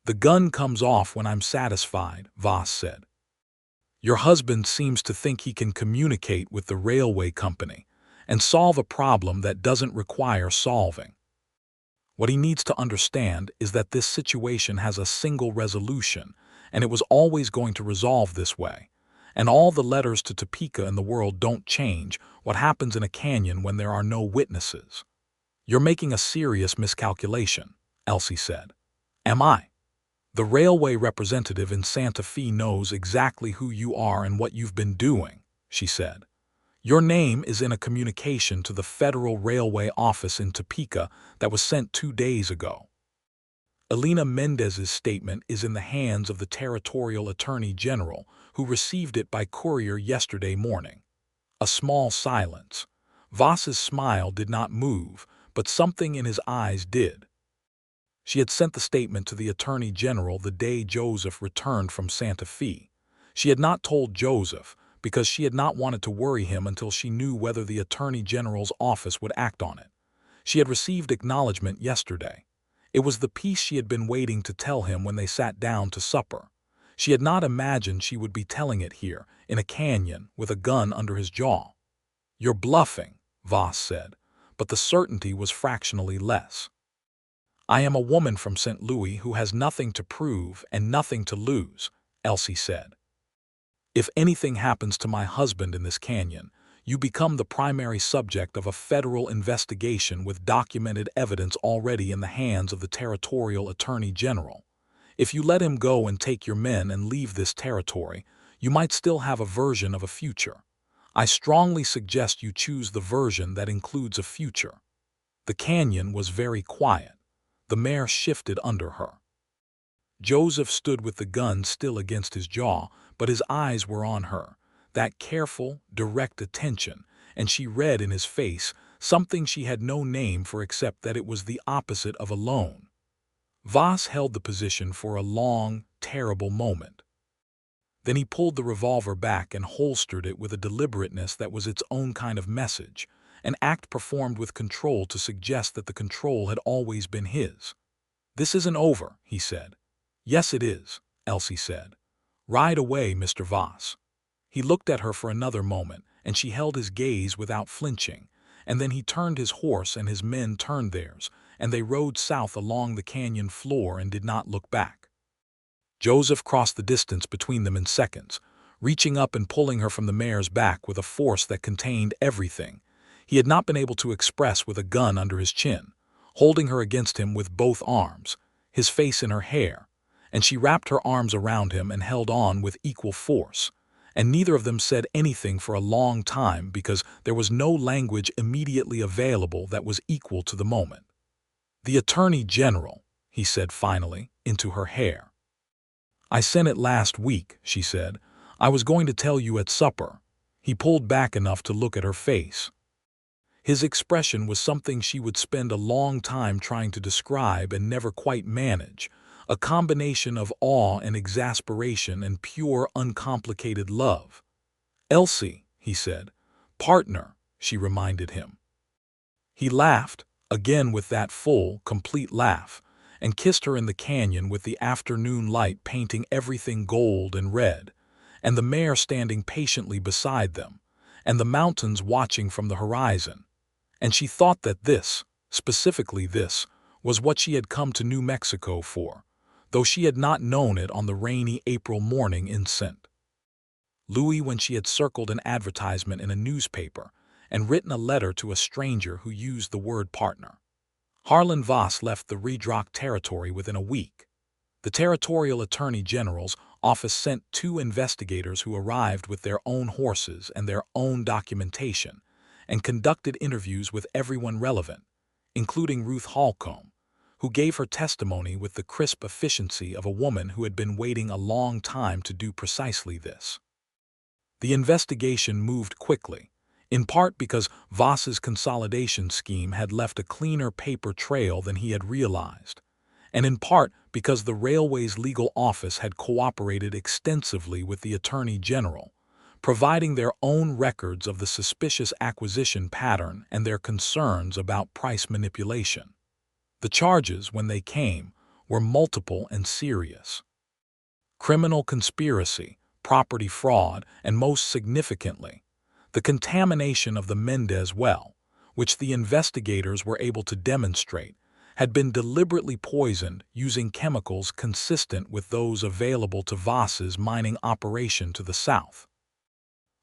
"The gun comes off when I'm satisfied," Voss said. Your husband seems to think he can communicate with the railway company and solve a problem that doesn't require solving. What he needs to understand is that this situation has a single resolution, and it was always going to resolve this way. And all the letters to Topeka in the world don't change what happens in a canyon when there are no witnesses. You're making a serious miscalculation, Elsie said. Am I? The railway representative in Santa Fe knows exactly who you are and what you've been doing, she said. Your name is in a communication to the Federal Railway office in Topeka that was sent 2 days ago. Elena Mendez's statement is in the hands of the Territorial Attorney General, who received it by courier yesterday morning. A small silence. Voss's smile did not move, but something in his eyes did. She had sent the statement to the Attorney General the day Joseph returned from Santa Fe. She had not told Joseph, because she had not wanted to worry him until she knew whether the Attorney General's office would act on it. She had received acknowledgement yesterday. It was the piece she had been waiting to tell him when they sat down to supper. She had not imagined she would be telling it here, in a canyon, with a gun under his jaw. You're bluffing, Voss said, but the certainty was fractionally less. I am a woman from St. Louis who has nothing to prove and nothing to lose, Elsie said. If anything happens to my husband in this canyon, you become the primary subject of a federal investigation with documented evidence already in the hands of the Territorial Attorney General. If you let him go and take your men and leave this territory, you might still have a version of a future. I strongly suggest you choose the version that includes a future. The canyon was very quiet. The mare shifted under her. Joseph stood with the gun still against his jaw, but his eyes were on her, that careful, direct attention, and she read in his face something she had no name for except that it was the opposite of alone. Voss held the position for a long, terrible moment. Then he pulled the revolver back and holstered it with a deliberateness that was its own kind of message, an act performed with control to suggest that the control had always been his. This isn't over, he said. Yes, it is, Elsie said. Ride away, Mr. Voss. He looked at her for another moment, and she held his gaze without flinching, and then he turned his horse and his men turned theirs, and they rode south along the canyon floor and did not look back. Joseph crossed the distance between them in seconds, reaching up and pulling her from the mare's back with a force that contained everything he had not been able to express with a gun under his chin, holding her against him with both arms, his face in her hair, and she wrapped her arms around him and held on with equal force, and neither of them said anything for a long time because there was no language immediately available that was equal to the moment. The Attorney General, he said finally, into her hair. I sent it last week, she said. I was going to tell you at supper. He pulled back enough to look at her face. His expression was something she would spend a long time trying to describe and never quite manage, a combination of awe and exasperation and pure, uncomplicated love. Elsie, he said. Partner, she reminded him. He laughed, again with that full, complete laugh, and kissed her in the canyon with the afternoon light painting everything gold and red, and the mare standing patiently beside them, and the mountains watching from the horizon. And she thought that this, specifically this, was what she had come to New Mexico for, though she had not known it on the rainy April morning in St. Louis when she had circled an advertisement in a newspaper and written a letter to a stranger who used the word partner. Harlan Voss left the Redrock territory within a week. The Territorial Attorney General's office sent 2 investigators who arrived with their own horses and their own documentation, and conducted interviews with everyone relevant, including Ruth Holcomb, who gave her testimony with the crisp efficiency of a woman who had been waiting a long time to do precisely this. The investigation moved quickly, in part because Voss's consolidation scheme had left a cleaner paper trail than he had realized, and in part because the railway's legal office had cooperated extensively with the Attorney General, providing their own records of the suspicious acquisition pattern and their concerns about price manipulation. The charges, when they came, were multiple and serious. Criminal conspiracy, property fraud, and most significantly, the contamination of the Mendez well, which the investigators were able to demonstrate, had been deliberately poisoned using chemicals consistent with those available to Voss's mining operation to the south.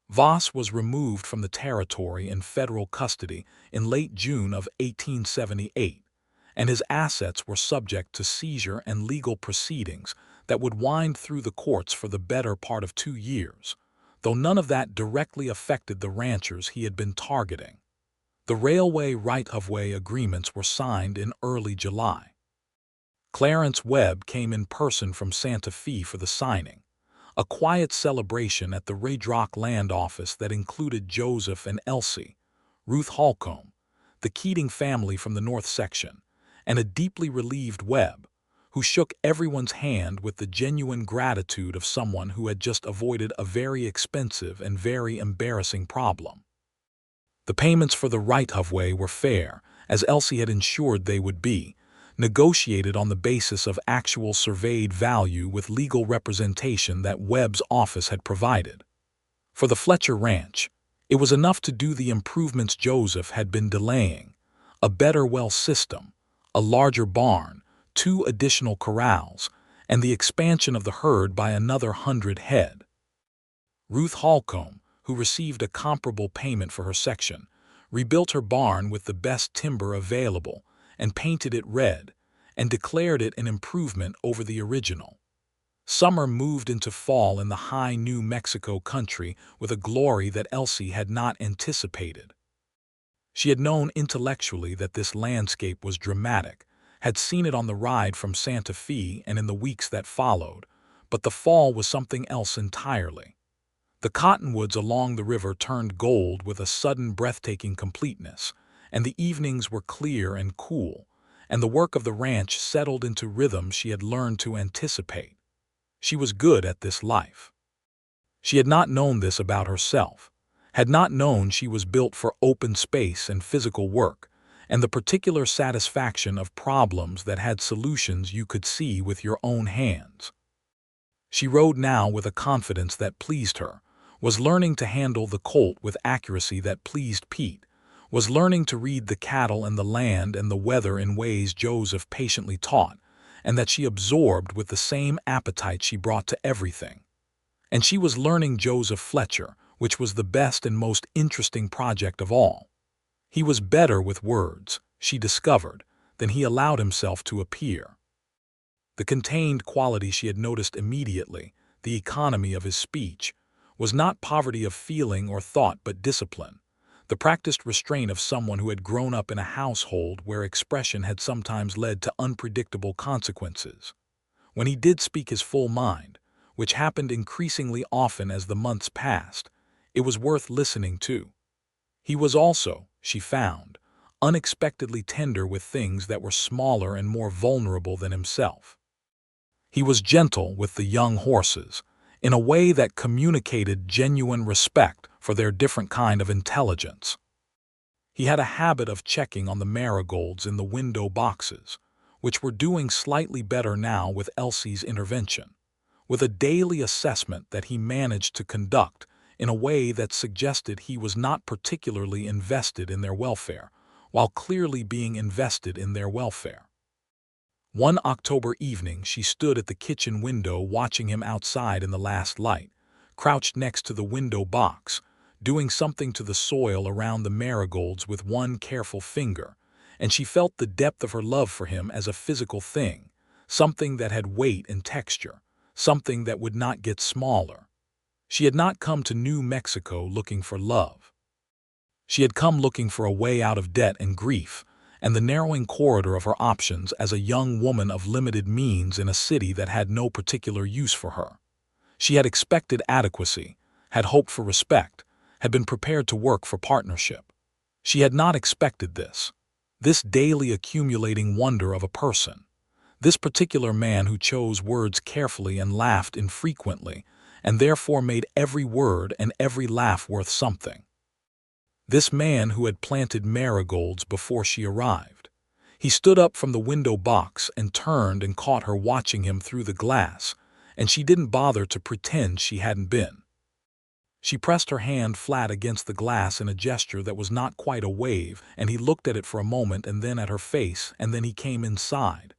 Voss was removed from the territory in federal custody in late June of 1878, and his assets were subject to seizure and legal proceedings that would wind through the courts for the better part of 2 years, though none of that directly affected the ranchers he had been targeting. The railway right-of-way agreements were signed in early July. Clarence Webb came in person from Santa Fe for the signing, a quiet celebration at the Raydrock land office that included Joseph and Elsie, Ruth Holcomb, the Keating family from the North Section, and a deeply relieved Webb, who shook everyone's hand with the genuine gratitude of someone who had just avoided a very expensive and very embarrassing problem. The payments for the right-of-way were fair, as Elsie had ensured they would be, negotiated on the basis of actual surveyed value with legal representation that Webb's office had provided. For the Fletcher ranch, it was enough to do the improvements Joseph had been delaying: a better well system, a larger barn, 2 additional corrals, and the expansion of the herd by another 100 head. Ruth Holcomb, who received a comparable payment for her section, rebuilt her barn with the best timber available and painted it red, and declared it an improvement over the original. Summer moved into fall in the high New Mexico country with a glory that Elsie had not anticipated. She had known intellectually that this landscape was dramatic, had seen it on the ride from Santa Fe and in the weeks that followed, but the fall was something else entirely. The cottonwoods along the river turned gold with a sudden breathtaking completeness, and the evenings were clear and cool, and the work of the ranch settled into rhythm she had learned to anticipate. She was good at this life. She had not known this about herself, had not known she was built for open space and physical work, and the particular satisfaction of problems that had solutions you could see with your own hands. She rode now with a confidence that pleased her, was learning to handle the colt with accuracy that pleased Pete, was learning to read the cattle and the land and the weather in ways Joseph patiently taught, and that she absorbed with the same appetite she brought to everything. And she was learning Joseph Fletcher, which was the best and most interesting project of all. He was better with words, she discovered, than he allowed himself to appear. The contained quality she had noticed immediately, the economy of his speech, was not poverty of feeling or thought but discipline, the practiced restraint of someone who had grown up in a household where expression had sometimes led to unpredictable consequences. When he did speak his full mind, which happened increasingly often as the months passed, it was worth listening to. He was also, she found, unexpectedly tender with things that were smaller and more vulnerable than himself. He was gentle with the young horses, in a way that communicated genuine respect for their different kind of intelligence. He had a habit of checking on the marigolds in the window boxes, which were doing slightly better now with Elsie's intervention, with a daily assessment that he managed to conduct in a way that suggested he was not particularly invested in their welfare, while clearly being invested in their welfare. One October evening she stood at the kitchen window watching him outside in the last light, crouched next to the window box, doing something to the soil around the marigolds with one careful finger, and she felt the depth of her love for him as a physical thing, something that had weight and texture, something that would not get smaller. She had not come to New Mexico looking for love. She had come looking for a way out of debt and grief, and the narrowing corridor of her options as a young woman of limited means in a city that had no particular use for her. She had expected adequacy, had hoped for respect, had been prepared to work for partnership. She had not expected this daily accumulating wonder of a person, this particular man who chose words carefully and laughed infrequently, and therefore made every word and every laugh worth something. This man who had planted marigolds before she arrived. He stood up from the window box and turned and caught her watching him through the glass, and she didn't bother to pretend she hadn't been. She pressed her hand flat against the glass in a gesture that was not quite a wave, and he looked at it for a moment and then at her face, and then he came inside.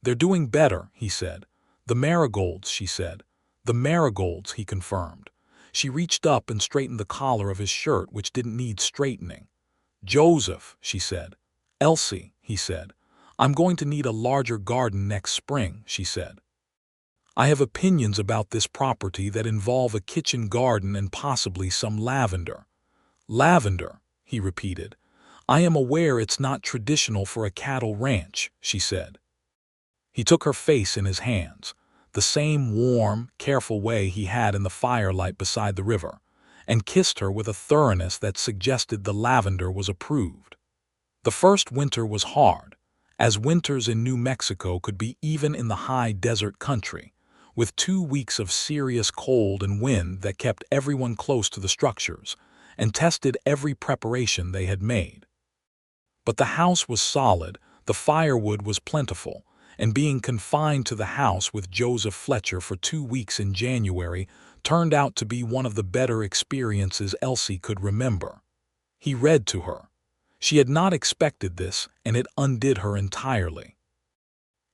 "They're doing better," he said. "The marigolds," she said. "The marigolds," he confirmed. She reached up and straightened the collar of his shirt, which didn't need straightening. "Joseph," she said. "Elsie," he said. "I'm going to need a larger garden next spring," she said. "I have opinions about this property that involve a kitchen garden and possibly some lavender." "Lavender," he repeated. "I am aware it's not traditional for a cattle ranch," she said. He took her face in his hands, the same warm, careful way he had in the firelight beside the river, and kissed her with a thoroughness that suggested the lavender was approved. The first winter was hard, as winters in New Mexico could be even in the high desert country, with 2 weeks of serious cold and wind that kept everyone close to the structures and tested every preparation they had made. But the house was solid, the firewood was plentiful, and being confined to the house with Joseph Fletcher for 2 weeks in January turned out to be one of the better experiences Elsie could remember. He read to her. She had not expected this, and it undid her entirely.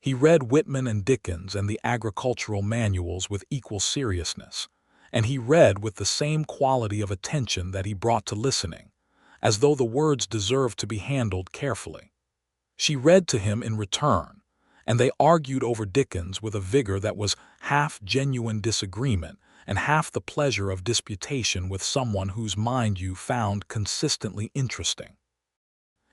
He read Whitman and Dickens and the agricultural manuals with equal seriousness, and he read with the same quality of attention that he brought to listening, as though the words deserved to be handled carefully. She read to him in return, and they argued over Dickens with a vigor that was half genuine disagreement and half the pleasure of disputation with someone whose mind you found consistently interesting.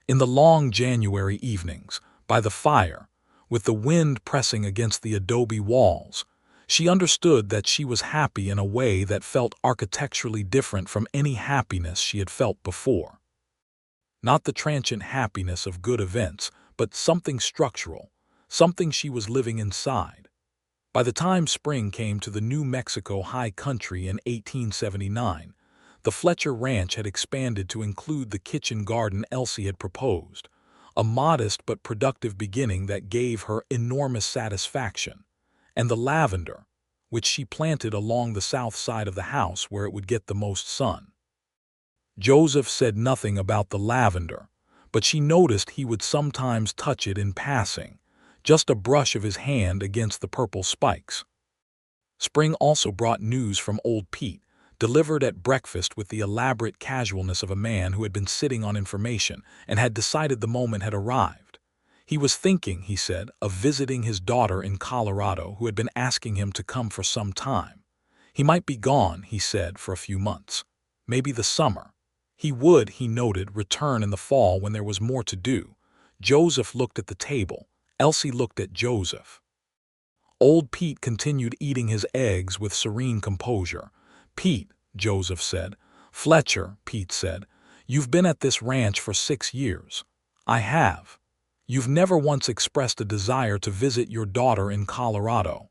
In the long January evenings, by the fire, with the wind pressing against the adobe walls, she understood that she was happy in a way that felt architecturally different from any happiness she had felt before. Not the transient happiness of good events, but something structural, something she was living inside. By the time spring came to the New Mexico high country in 1879, the Fletcher Ranch had expanded to include the kitchen garden Elsie had proposed, a modest but productive beginning that gave her enormous satisfaction, and the lavender, which she planted along the south side of the house where it would get the most sun. Joseph said nothing about the lavender, but she noticed he would sometimes touch it in passing, just a brush of his hand against the purple spikes. Spring also brought news from old Pete, delivered at breakfast with the elaborate casualness of a man who had been sitting on information and had decided the moment had arrived. He was thinking, he said, of visiting his daughter in Colorado, who had been asking him to come for some time. He might be gone, he said, for a few months, maybe the summer. He would, he noted, return in the fall when there was more to do. Joseph looked at the table. Elsie looked at Joseph. Old Pete continued eating his eggs with serene composure. "Pete," Joseph said. "Fletcher," Pete said, "you've been at this ranch for 6 years. I have. You've never once expressed a desire to visit your daughter in Colorado."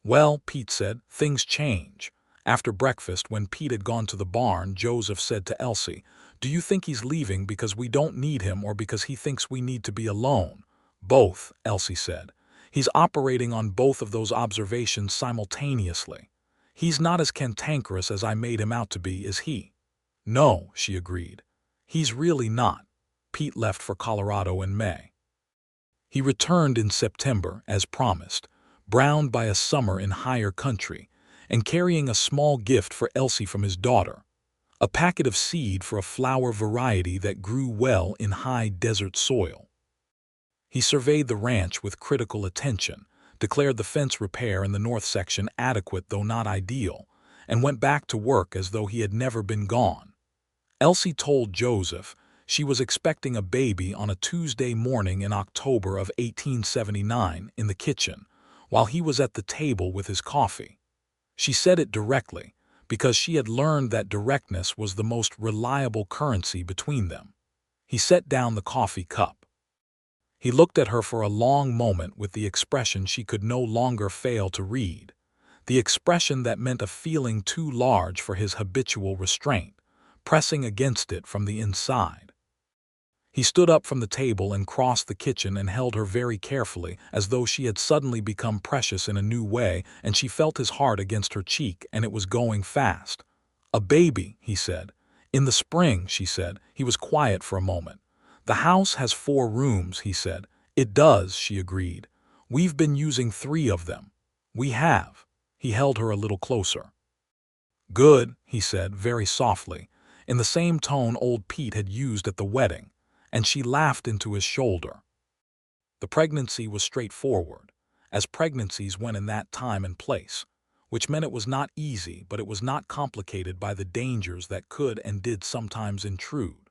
"Well," Pete said, "things change." After breakfast, when Pete had gone to the barn, Joseph said to Elsie, "Do you think he's leaving because we don't need him or because he thinks we need to be alone?" "Both," Elsie said. "He's operating on both of those observations simultaneously. He's not as cantankerous as I made him out to be, is he?" "No," she agreed. "He's really not." Pete left for Colorado in May. He returned in September, as promised, browned by a summer in higher country, and carrying a small gift for Elsie from his daughter, a packet of seed for a flower variety that grew well in high desert soil. He surveyed the ranch with critical attention, declared the fence repair in the north section adequate though not ideal, and went back to work as though he had never been gone. Elsie told Joseph she was expecting a baby on a Tuesday morning in October of 1879 in the kitchen, while he was at the table with his coffee. She said it directly, because she had learned that directness was the most reliable currency between them. He set down the coffee cup. He looked at her for a long moment with the expression she could no longer fail to read, the expression that meant a feeling too large for his habitual restraint, pressing against it from the inside. He stood up from the table and crossed the kitchen and held her very carefully, as though she had suddenly become precious in a new way, and she felt his heart against her cheek, and it was going fast. "A baby," he said. "In the spring," she said. He was quiet for a moment. "The house has 4 rooms," he said. "It does," she agreed. "We've been using 3 of them." "We have." He held her a little closer. "Good," he said, very softly, in the same tone old Pete had used at the wedding, and she laughed into his shoulder. The pregnancy was straightforward, as pregnancies went in that time and place, which meant it was not easy, but it was not complicated by the dangers that could and did sometimes intrude.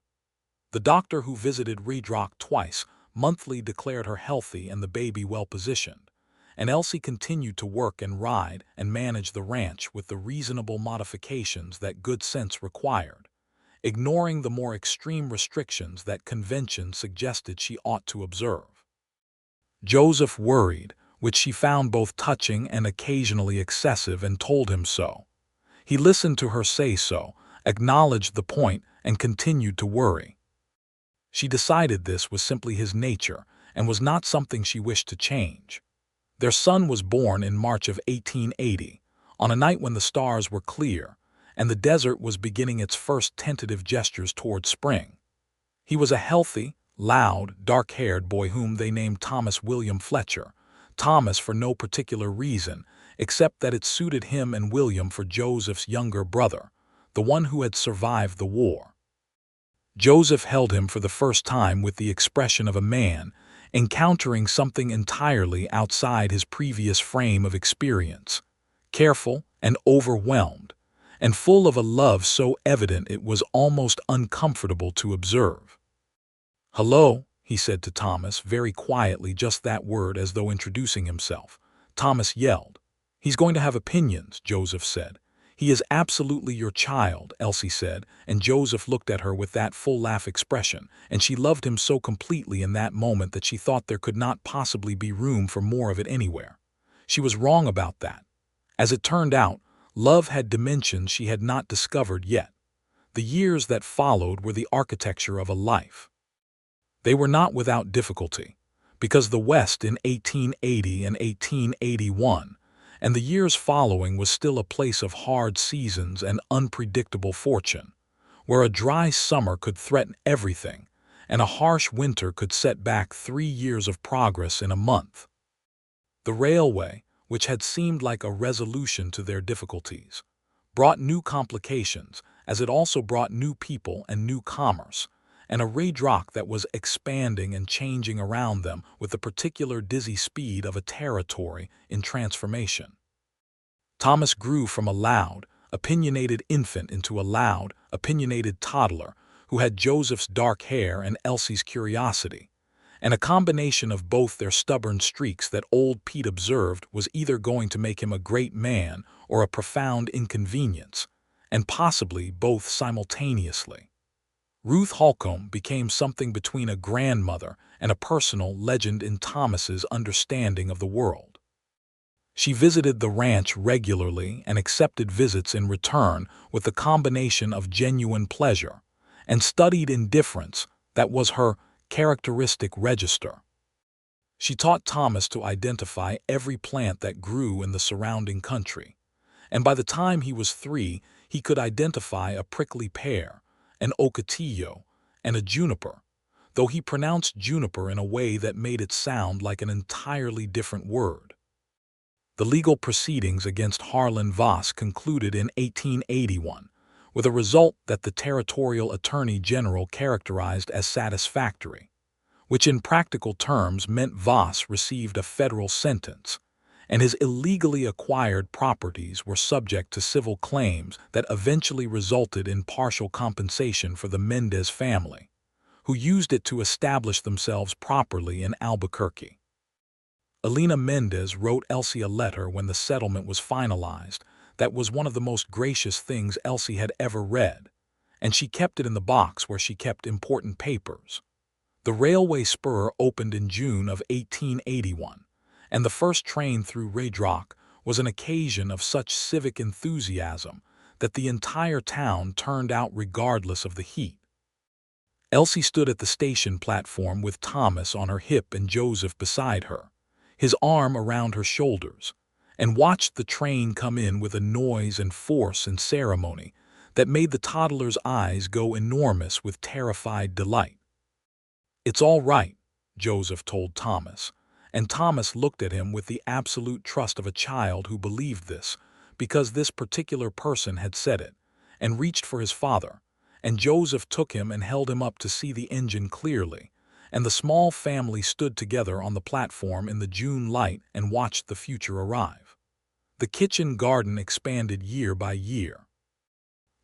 The doctor who visited Redrock twice monthly declared her healthy and the baby well-positioned, and Elsie continued to work and ride and manage the ranch with the reasonable modifications that good sense required, ignoring the more extreme restrictions that convention suggested she ought to observe. Joseph worried, which she found both touching and occasionally excessive, and told him so. He listened to her say so, acknowledged the point, and continued to worry. She decided this was simply his nature and was not something she wished to change. Their son was born in March of 1880, on a night when the stars were clear, and the desert was beginning its first tentative gestures toward spring. He was a healthy, loud, dark-haired boy whom they named Thomas William Fletcher, Thomas for no particular reason, except that it suited him, and William for Joseph's younger brother, the one who had survived the war. Joseph held him for the first time with the expression of a man encountering something entirely outside his previous frame of experience, careful and overwhelmed, and full of a love so evident it was almost uncomfortable to observe. "Hello," he said to Thomas, very quietly, just that word, as though introducing himself. Thomas yelled. "He's going to have opinions," Joseph said. "He is absolutely your child," Elsie said, and Joseph looked at her with that full laugh expression, and she loved him so completely in that moment that she thought there could not possibly be room for more of it anywhere. She was wrong about that. As it turned out, love had dimensions she had not discovered yet. The years that followed were the architecture of a life. They were not without difficulty, because the West in 1880 and 1881 and the years following was still a place of hard seasons and unpredictable fortune, where a dry summer could threaten everything, and a harsh winter could set back 3 years of progress in a month. The railway, which had seemed like a resolution to their difficulties, brought new complications, as it also brought new people and new commerce, and a Redrock that was expanding and changing around them with the particular dizzy speed of a territory in transformation. Thomas grew from a loud, opinionated infant into a loud, opinionated toddler who had Joseph's dark hair and Elsie's curiosity, and a combination of both their stubborn streaks that old Pete observed was either going to make him a great man or a profound inconvenience, and possibly both simultaneously. Ruth Holcomb became something between a grandmother and a personal legend in Thomas's understanding of the world. She visited the ranch regularly and accepted visits in return with a combination of genuine pleasure and studied indifference that was her characteristic register. She taught Thomas to identify every plant that grew in the surrounding country, and by the time he was 3, he could identify a prickly pear, an ocotillo, and a juniper, though he pronounced juniper in a way that made it sound like an entirely different word. The legal proceedings against Harlan Voss concluded in 1881, with a result that the territorial attorney general characterized as satisfactory, which in practical terms meant Voss received a federal sentence, and his illegally acquired properties were subject to civil claims that eventually resulted in partial compensation for the Mendez family, who used it to establish themselves properly in Albuquerque. Elena Mendez wrote Elsie a letter when the settlement was finalized that was one of the most gracious things Elsie had ever read, and she kept it in the box where she kept important papers. The railway spur opened in June of 1881, and the first train through Redrock was an occasion of such civic enthusiasm that the entire town turned out regardless of the heat. Elsie stood at the station platform with Thomas on her hip and Joseph beside her, his arm around her shoulders, and watched the train come in with a noise and force and ceremony that made the toddler's eyes go enormous with terrified delight. "It's all right," Joseph told Thomas, and Thomas looked at him with the absolute trust of a child who believed this, because this particular person had said it, and reached for his father, and Joseph took him and held him up to see the engine clearly, and the small family stood together on the platform in the June light and watched the future arrive. The kitchen garden expanded year by year.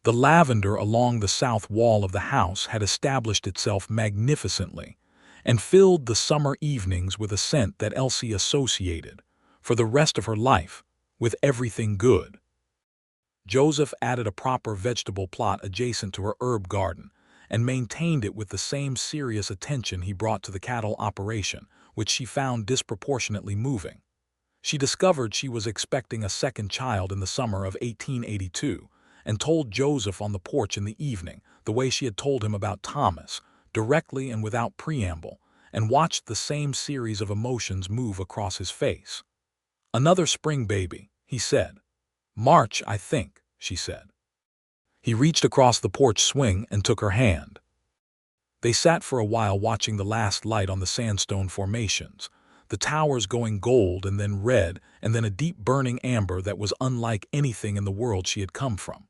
The lavender along the south wall of the house had established itself magnificently and filled the summer evenings with a scent that Elsie associated, for the rest of her life, with everything good. Joseph added a proper vegetable plot adjacent to her herb garden and maintained it with the same serious attention he brought to the cattle operation, which she found disproportionately moving. She discovered she was expecting a second child in the summer of 1882 and told Joseph on the porch in the evening, the way she had told him about Thomas, directly and without preamble, and watched the same series of emotions move across his face. "Another spring baby," he said. "March, I think," she said. He reached across the porch swing and took her hand. They sat for a while watching the last light on the sandstone formations, the towers going gold and then red and then a deep burning amber that was unlike anything in the world she had come from.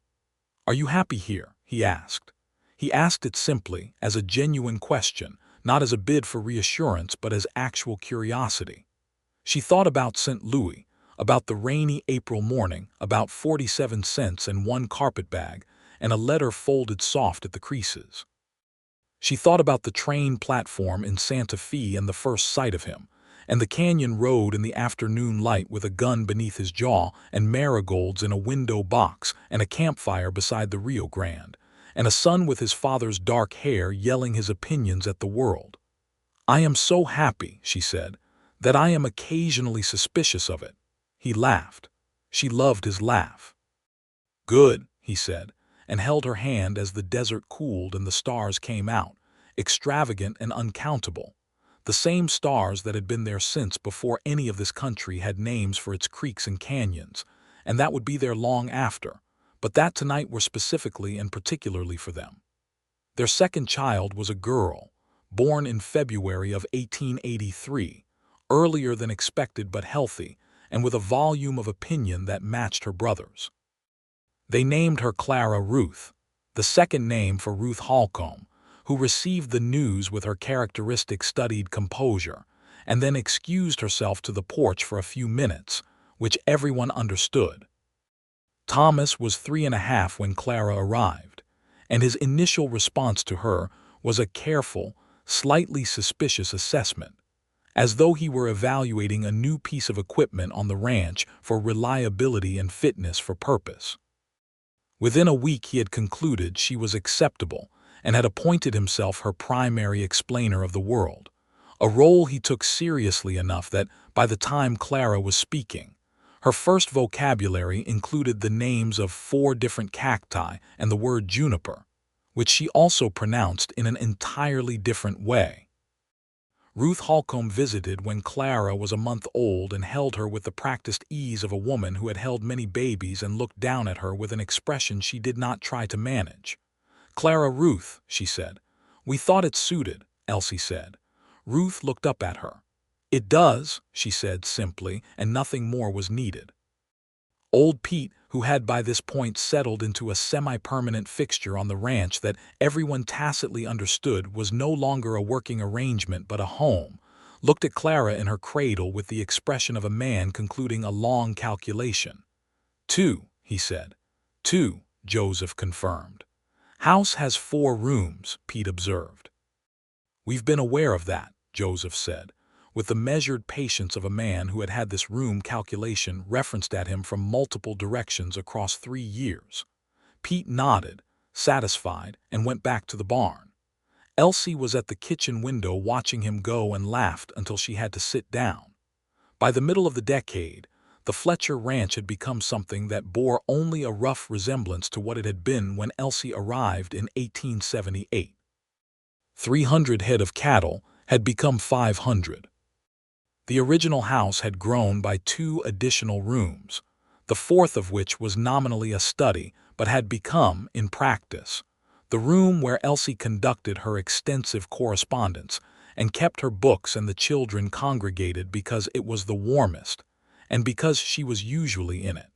"Are you happy here?" he asked. He asked it simply, as a genuine question, not as a bid for reassurance but as actual curiosity. She thought about St. Louis, about the rainy April morning, about 47 cents and one carpetbag, and a letter folded soft at the creases. She thought about the train platform in Santa Fe and the first sight of him, and the canyon road in the afternoon light with a gun beneath his jaw and marigolds in a window box and a campfire beside the Rio Grande, and a son with his father's dark hair yelling his opinions at the world. "I am so happy," she said, "that I am occasionally suspicious of it." He laughed. She loved his laugh. "Good," he said, and held her hand as the desert cooled and the stars came out, extravagant and uncountable, the same stars that had been there since before any of this country had names for its creeks and canyons, and that would be there long after, but that tonight were specifically and particularly for them. Their second child was a girl, born in February of 1883, earlier than expected but healthy, and with a volume of opinion that matched her brother's. They named her Clara Ruth, the second name for Ruth Holcomb, who received the news with her characteristic studied composure, and then excused herself to the porch for a few minutes, which everyone understood. Thomas was 3.5 when Clara arrived, and his initial response to her was a careful, slightly suspicious assessment, as though he were evaluating a new piece of equipment on the ranch for reliability and fitness for purpose. Within a week he had concluded she was acceptable and had appointed himself her primary explainer of the world, a role he took seriously enough that, by the time Clara was speaking, her first vocabulary included the names of 4 different cacti and the word juniper, which she also pronounced in an entirely different way. Ruth Holcomb visited when Clara was a month old and held her with the practiced ease of a woman who had held many babies and looked down at her with an expression she did not try to manage. "Clara Ruth," she said. "We thought it suited," Elsie said. Ruth looked up at her. "It does," she said simply, and nothing more was needed. Old Pete, who had by this point settled into a semi-permanent fixture on the ranch that everyone tacitly understood was no longer a working arrangement but a home, looked at Clara in her cradle with the expression of a man concluding a long calculation. "2," he said. "2," Joseph confirmed. "House has 4 rooms," Pete observed. "We've been aware of that," Joseph said, with the measured patience of a man who had had this room calculation referenced at him from multiple directions across 3 years. Pete nodded, satisfied, and went back to the barn. Elsie was at the kitchen window watching him go and laughed until she had to sit down. By the middle of the decade, the Fletcher ranch had become something that bore only a rough resemblance to what it had been when Elsie arrived in 1878. 300 head of cattle had become 500. The original house had grown by 2 additional rooms, the fourth of which was nominally a study but had become, in practice, the room where Elsie conducted her extensive correspondence and kept her books, and the children congregated because it was the warmest and because she was usually in it.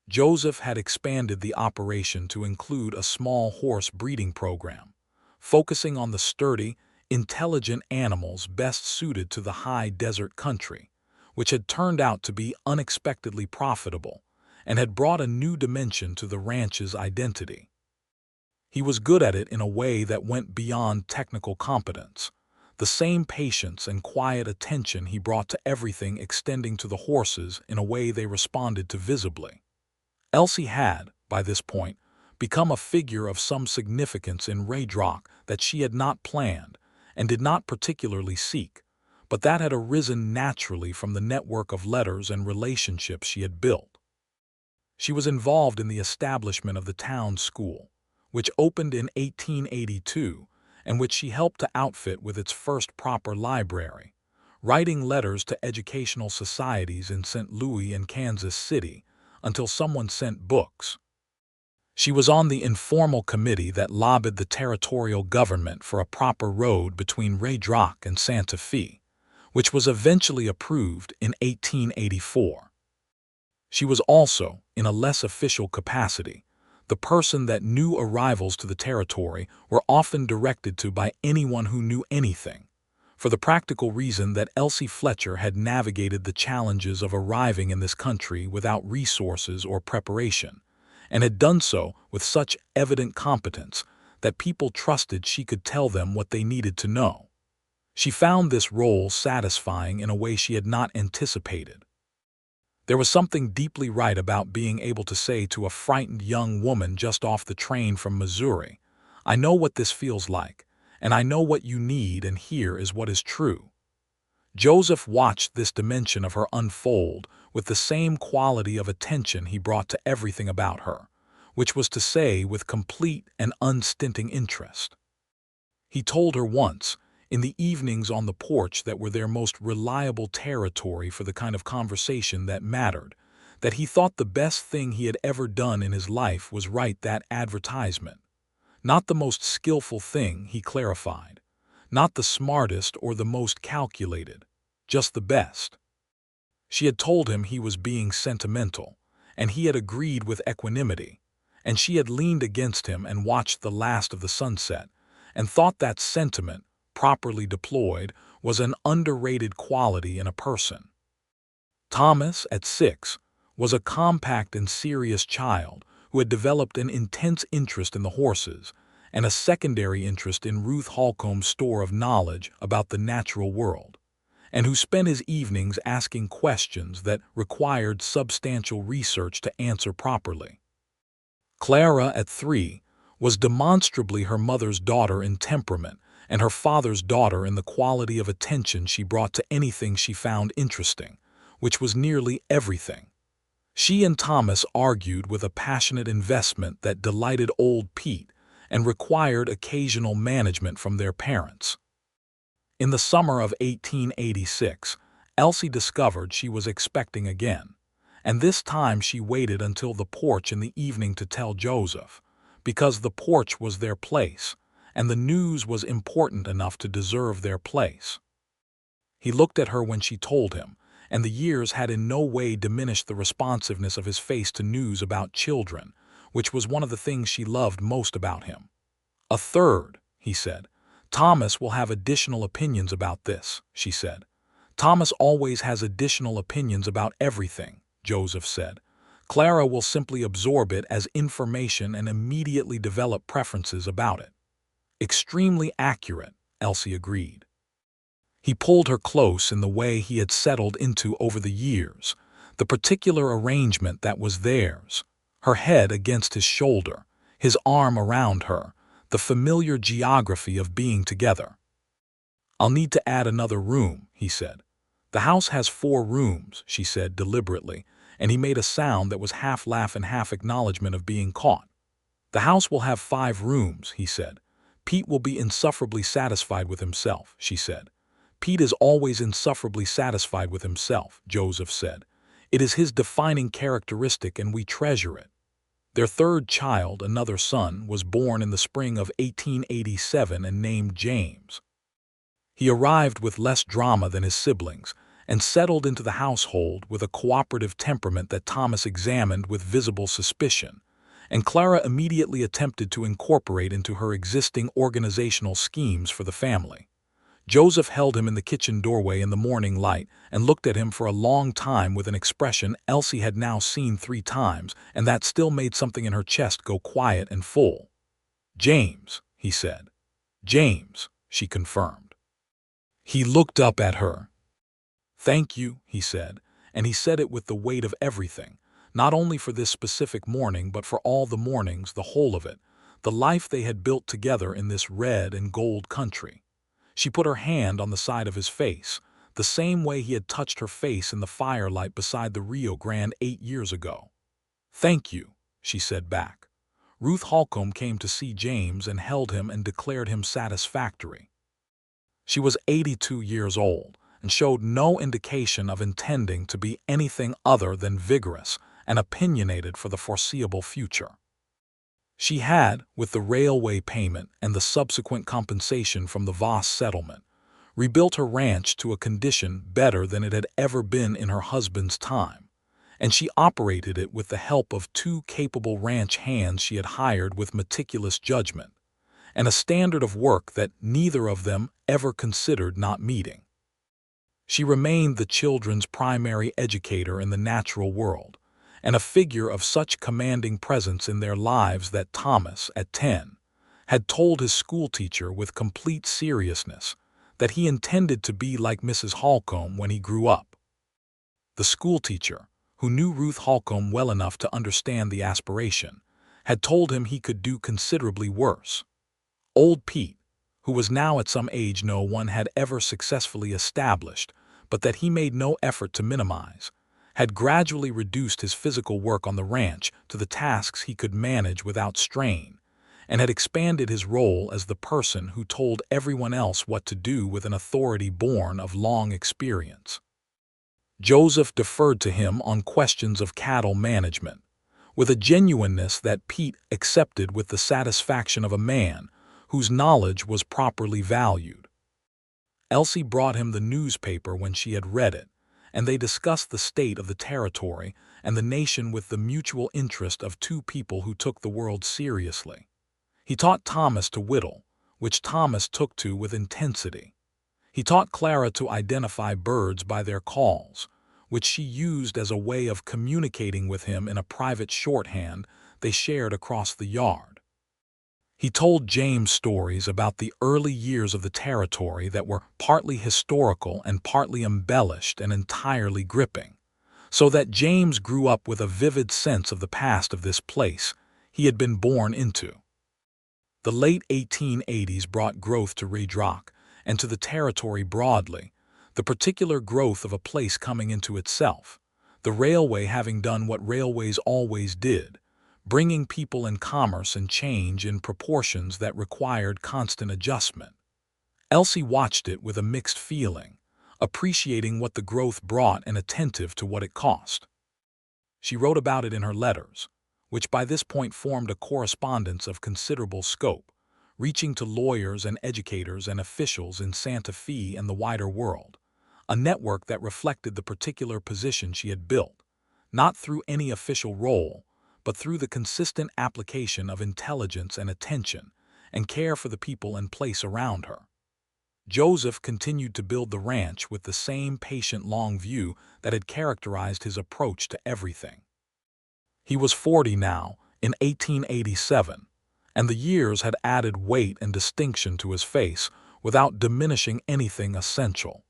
Joseph had expanded the operation to include a small horse breeding program, focusing on the sturdy, intelligent animals best suited to the high desert country, which had turned out to be unexpectedly profitable and had brought a new dimension to the ranch's identity. He was good at it in a way that went beyond technical competence, the same patience and quiet attention he brought to everything extending to the horses in a way they responded to visibly. Elsie had, by this point, become a figure of some significance in Raydrock that she had not planned and did not particularly seek, but that had arisen naturally from the network of letters and relationships she had built. She was involved in the establishment of the town school, which opened in 1882 and which she helped to outfit with its first proper library, writing letters to educational societies in St. Louis and Kansas City until someone sent books. She was on the informal committee that lobbied the territorial government for a proper road between Raydrock and Santa Fe, which was eventually approved in 1884. She was also, in a less official capacity, the person that new arrivals to the territory were often directed to by anyone who knew anything, for the practical reason that Elsie Fletcher had navigated the challenges of arriving in this country without resources or preparation, and had done so with such evident competence that people trusted she could tell them what they needed to know. She found this role satisfying in a way she had not anticipated. There was something deeply right about being able to say to a frightened young woman just off the train from Missouri, "I know what this feels like, and I know what you need, and here is what is true." Joseph watched this dimension of her unfold with the same quality of attention he brought to everything about her, which was to say, with complete and unstinting interest. He told her once, in the evenings on the porch that were their most reliable territory for the kind of conversation that mattered, that he thought the best thing he had ever done in his life was write that advertisement. Not the most skillful thing, he clarified, not the smartest or the most calculated, just the best. She had told him he was being sentimental, and he had agreed with equanimity, and she had leaned against him and watched the last of the sunset, and thought that sentiment, properly deployed, was an underrated quality in a person. Thomas, at 6, was a compact and serious child who had developed an intense interest in the horses and a secondary interest in Ruth Holcomb's store of knowledge about the natural world, and who spent his evenings asking questions that required substantial research to answer properly. Clara, at 3, was demonstrably her mother's daughter in temperament and her father's daughter in the quality of attention she brought to anything she found interesting, which was nearly everything. She and Thomas argued with a passionate investment that delighted old Pete and required occasional management from their parents. In the summer of 1886, Elsie discovered she was expecting again, and this time she waited until the porch in the evening to tell Joseph, because the porch was their place, and the news was important enough to deserve their place. He looked at her when she told him, and the years had in no way diminished the responsiveness of his face to news about children, which was one of the things she loved most about him. "A third," he said. "Thomas will have additional opinions about this," she said. "Thomas always has additional opinions about everything," Joseph said. "Clara will simply absorb it as information and immediately develop preferences about it." "Extremely accurate," Elsie agreed. He pulled her close in the way he had settled into over the years, the particular arrangement that was theirs, her head against his shoulder, his arm around her, the familiar geography of being together. "I'll need to add another room," he said. "The house has 4 rooms," she said deliberately, and he made a sound that was half laugh and half acknowledgement of being caught. "The house will have 5 rooms," he said, Pete will be insufferably satisfied with himself, she said. Pete is always insufferably satisfied with himself, Joseph said. It is his defining characteristic and we treasure it. Their third child, another son, was born in the spring of 1887 and named James. He arrived with less drama than his siblings and settled into the household with a cooperative temperament that Thomas examined with visible suspicion, and Clara immediately attempted to incorporate into her existing organizational schemes for the family. Joseph held him in the kitchen doorway in the morning light and looked at him for a long time with an expression Elsie had now seen 3 times, and that still made something in her chest go quiet and full. "James," he said. "James," she confirmed. He looked up at her. "Thank you," he said, and he said it with the weight of everything, not only for this specific morning but for all the mornings, the whole of it, the life they had built together in this red and gold country. She put her hand on the side of his face, the same way he had touched her face in the firelight beside the Rio Grande 8 years ago. "Thank you," she said back. Ruth Holcomb came to see James and held him and declared him satisfactory. She was 82 years old and showed no indication of intending to be anything other than vigorous and opinionated for the foreseeable future. She had, with the railway payment and the subsequent compensation from the Voss settlement, rebuilt her ranch to a condition better than it had ever been in her husband's time, and she operated it with the help of 2 capable ranch hands she had hired with meticulous judgment, and a standard of work that neither of them ever considered not meeting. She remained the children's primary educator in the natural world, and a figure of such commanding presence in their lives that Thomas, at 10, had told his schoolteacher with complete seriousness that he intended to be like Mrs. Holcomb when he grew up. The schoolteacher, who knew Ruth Holcomb well enough to understand the aspiration, had told him he could do considerably worse. Old Pete, who was now at some age no one had ever successfully established, but that he made no effort to minimize, had gradually reduced his physical work on the ranch to the tasks he could manage without strain, and had expanded his role as the person who told everyone else what to do with an authority born of long experience. Joseph deferred to him on questions of cattle management, with a genuineness that Pete accepted with the satisfaction of a man whose knowledge was properly valued. Elsie brought him the newspaper when she had read it, and they discussed the state of the territory and the nation with the mutual interest of 2 people who took the world seriously. He taught Thomas to whittle, which Thomas took to with intensity. He taught Clara to identify birds by their calls, which she used as a way of communicating with him in a private shorthand they shared across the yard. He told James stories about the early years of the territory that were partly historical and partly embellished and entirely gripping, so that James grew up with a vivid sense of the past of this place he had been born into. The late 1880s brought growth to Red Rock and to the territory broadly, the particular growth of a place coming into itself, the railway having done what railways always did, bringing people and commerce and change in proportions that required constant adjustment. Elsie watched it with a mixed feeling, appreciating what the growth brought and attentive to what it cost. She wrote about it in her letters, which by this point formed a correspondence of considerable scope, reaching to lawyers and educators and officials in Santa Fe and the wider world, a network that reflected the particular position she had built, not through any official role, but through the consistent application of intelligence and attention and care for the people and place around her. Joseph continued to build the ranch with the same patient long view that had characterized his approach to everything. He was 40 now, in 1887, and the years had added weight and distinction to his face without diminishing anything essential.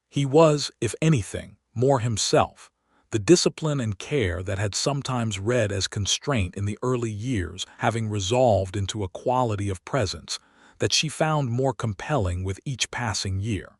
He was, if anything, more himself, the discipline and care that had sometimes read as constraint in the early years having resolved into a quality of presence that she found more compelling with each passing year.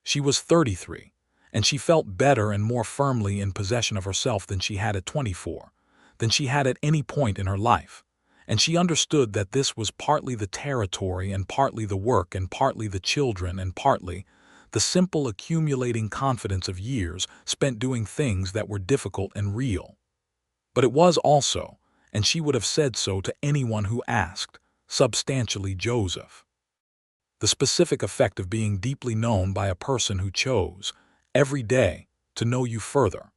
She was 33, and she felt better and more firmly in possession of herself than she had at 24, than she had at any point in her life, and she understood that this was partly the territory and partly the work and partly the children and partly the simple accumulating confidence of years spent doing things that were difficult and real. But it was also, and she would have said so to anyone who asked, substantially Joseph. The specific effect of being deeply known by a person who chose, every day, to know you further.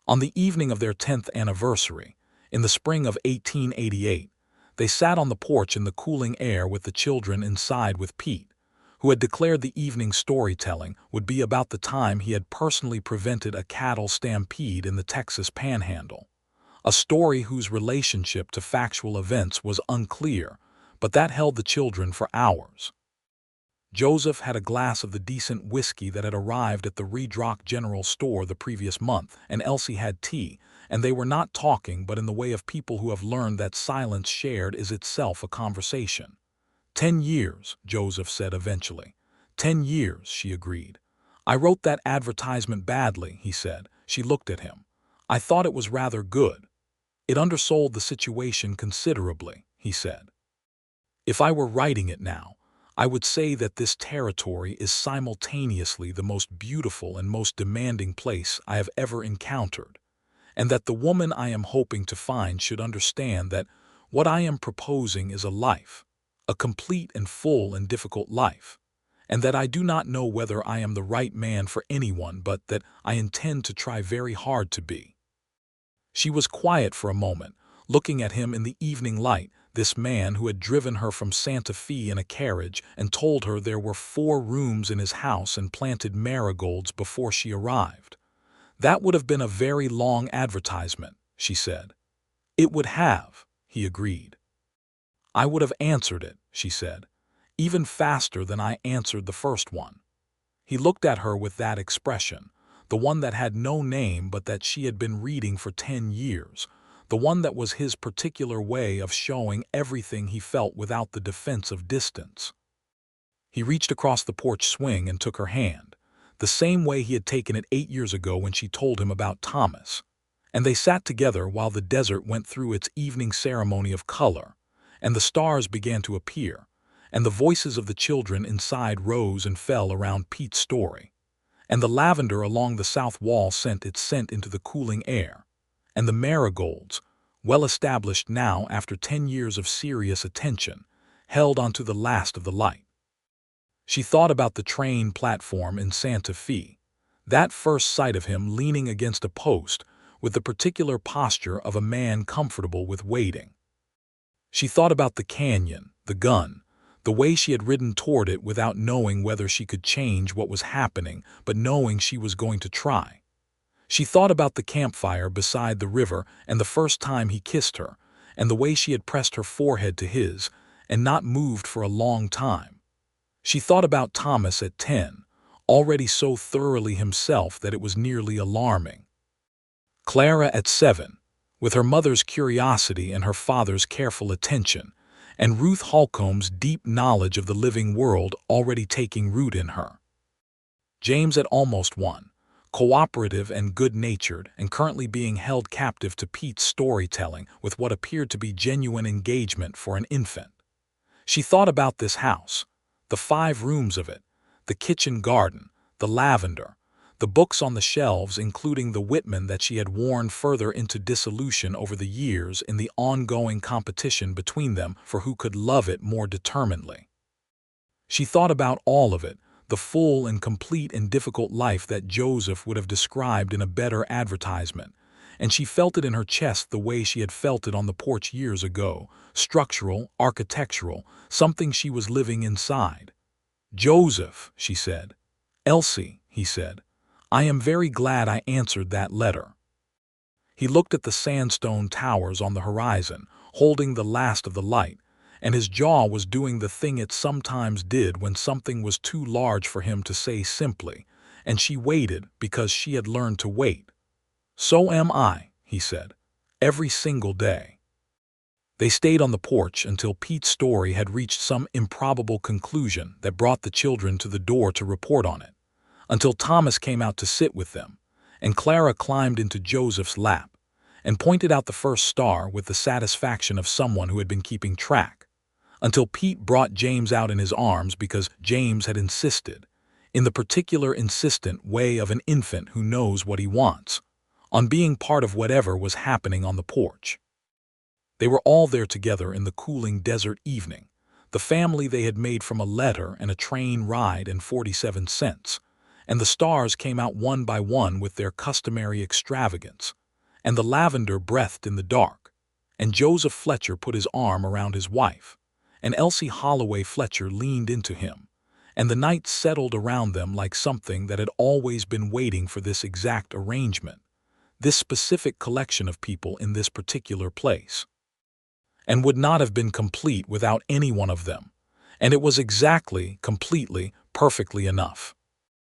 On the evening of their 10th anniversary, in the spring of 1888, they sat on the porch in the cooling air with the children inside with Pete, who had declared the evening storytelling would be about the time he had personally prevented a cattle stampede in the Texas Panhandle. A story whose relationship to factual events was unclear, but that held the children for hours. Joseph had a glass of the decent whiskey that had arrived at the Redrock General Store the previous month, and Elsie had tea, and they were not talking but in the way of people who have learned that silence shared is itself a conversation. 10 years, Joseph said eventually. 10 years, she agreed. I wrote that advertisement badly, he said. She looked at him. I thought it was rather good. It undersold the situation considerably, he said. If I were writing it now, I would say that this territory is simultaneously the most beautiful and most demanding place I have ever encountered, and that the woman I am hoping to find should understand that what I am proposing is a life, a complete and full and difficult life, and that I do not know whether I am the right man for anyone, but that I intend to try very hard to be. She was quiet for a moment, looking at him in the evening light, this man who had driven her from Santa Fe in a carriage and told her there were 4 rooms in his house and planted marigolds before she arrived. That would have been a very long advertisement, she said. It would have, he agreed. I would have answered it, she said, even faster than I answered the first one. He looked at her with that expression, the one that had no name but that she had been reading for 10 years, the one that was his particular way of showing everything he felt without the defense of distance. He reached across the porch swing and took her hand, the same way he had taken it 8 years ago when she told him about Thomas, and they sat together while the desert went through its evening ceremony of color, and the stars began to appear, and the voices of the children inside rose and fell around Pete's story, and the lavender along the south wall sent its scent into the cooling air, and the marigolds, well established now after 10 years of serious attention, held onto the last of the light. She thought about the train platform in Santa Fe, that first sight of him leaning against a post with the particular posture of a man comfortable with waiting. She thought about the canyon, the gun, the way she had ridden toward it without knowing whether she could change what was happening, but knowing she was going to try. She thought about the campfire beside the river and the first time he kissed her, and the way she had pressed her forehead to his and not moved for a long time. She thought about Thomas at 10, already so thoroughly himself that it was nearly alarming. Clara at 7, with her mother's curiosity and her father's careful attention, and Ruth Holcomb's deep knowledge of the living world already taking root in her. James at almost 1, cooperative and good-natured, and currently being held captive to Pete's storytelling with what appeared to be genuine engagement for an infant. She thought about this house, the 5 rooms of it, the kitchen garden, the lavender, the books on the shelves including the Whitman that she had worn further into dissolution over the years in the ongoing competition between them for who could love it more determinedly. She thought about all of it, the full and complete and difficult life that Joseph would have described in a better advertisement, and she felt it in her chest the way she had felt it on the porch years ago, structural, architectural, something she was living inside. Joseph, she said. Elsie, he said. I am very glad I answered that letter. He looked at the sandstone towers on the horizon, holding the last of the light, and his jaw was doing the thing it sometimes did when something was too large for him to say simply, and she waited because she had learned to wait. So am I, he said, every single day. They stayed on the porch until Pete's story had reached some improbable conclusion that brought the children to the door to report on it, until Thomas came out to sit with them, and Clara climbed into Joseph's lap, and pointed out the first star with the satisfaction of someone who had been keeping track, until Pete brought James out in his arms because James had insisted, in the particular insistent way of an infant who knows what he wants, on being part of whatever was happening on the porch. They were all there together in the cooling desert evening, the family they had made from a letter and a train ride and 47 cents, and the stars came out one by one with their customary extravagance, and the lavender breathed in the dark, and Joseph Fletcher put his arm around his wife, and Elsie Holloway Fletcher leaned into him, and the night settled around them like something that had always been waiting for this exact arrangement, this specific collection of people in this particular place, and would not have been complete without any one of them, and it was exactly, completely, perfectly enough.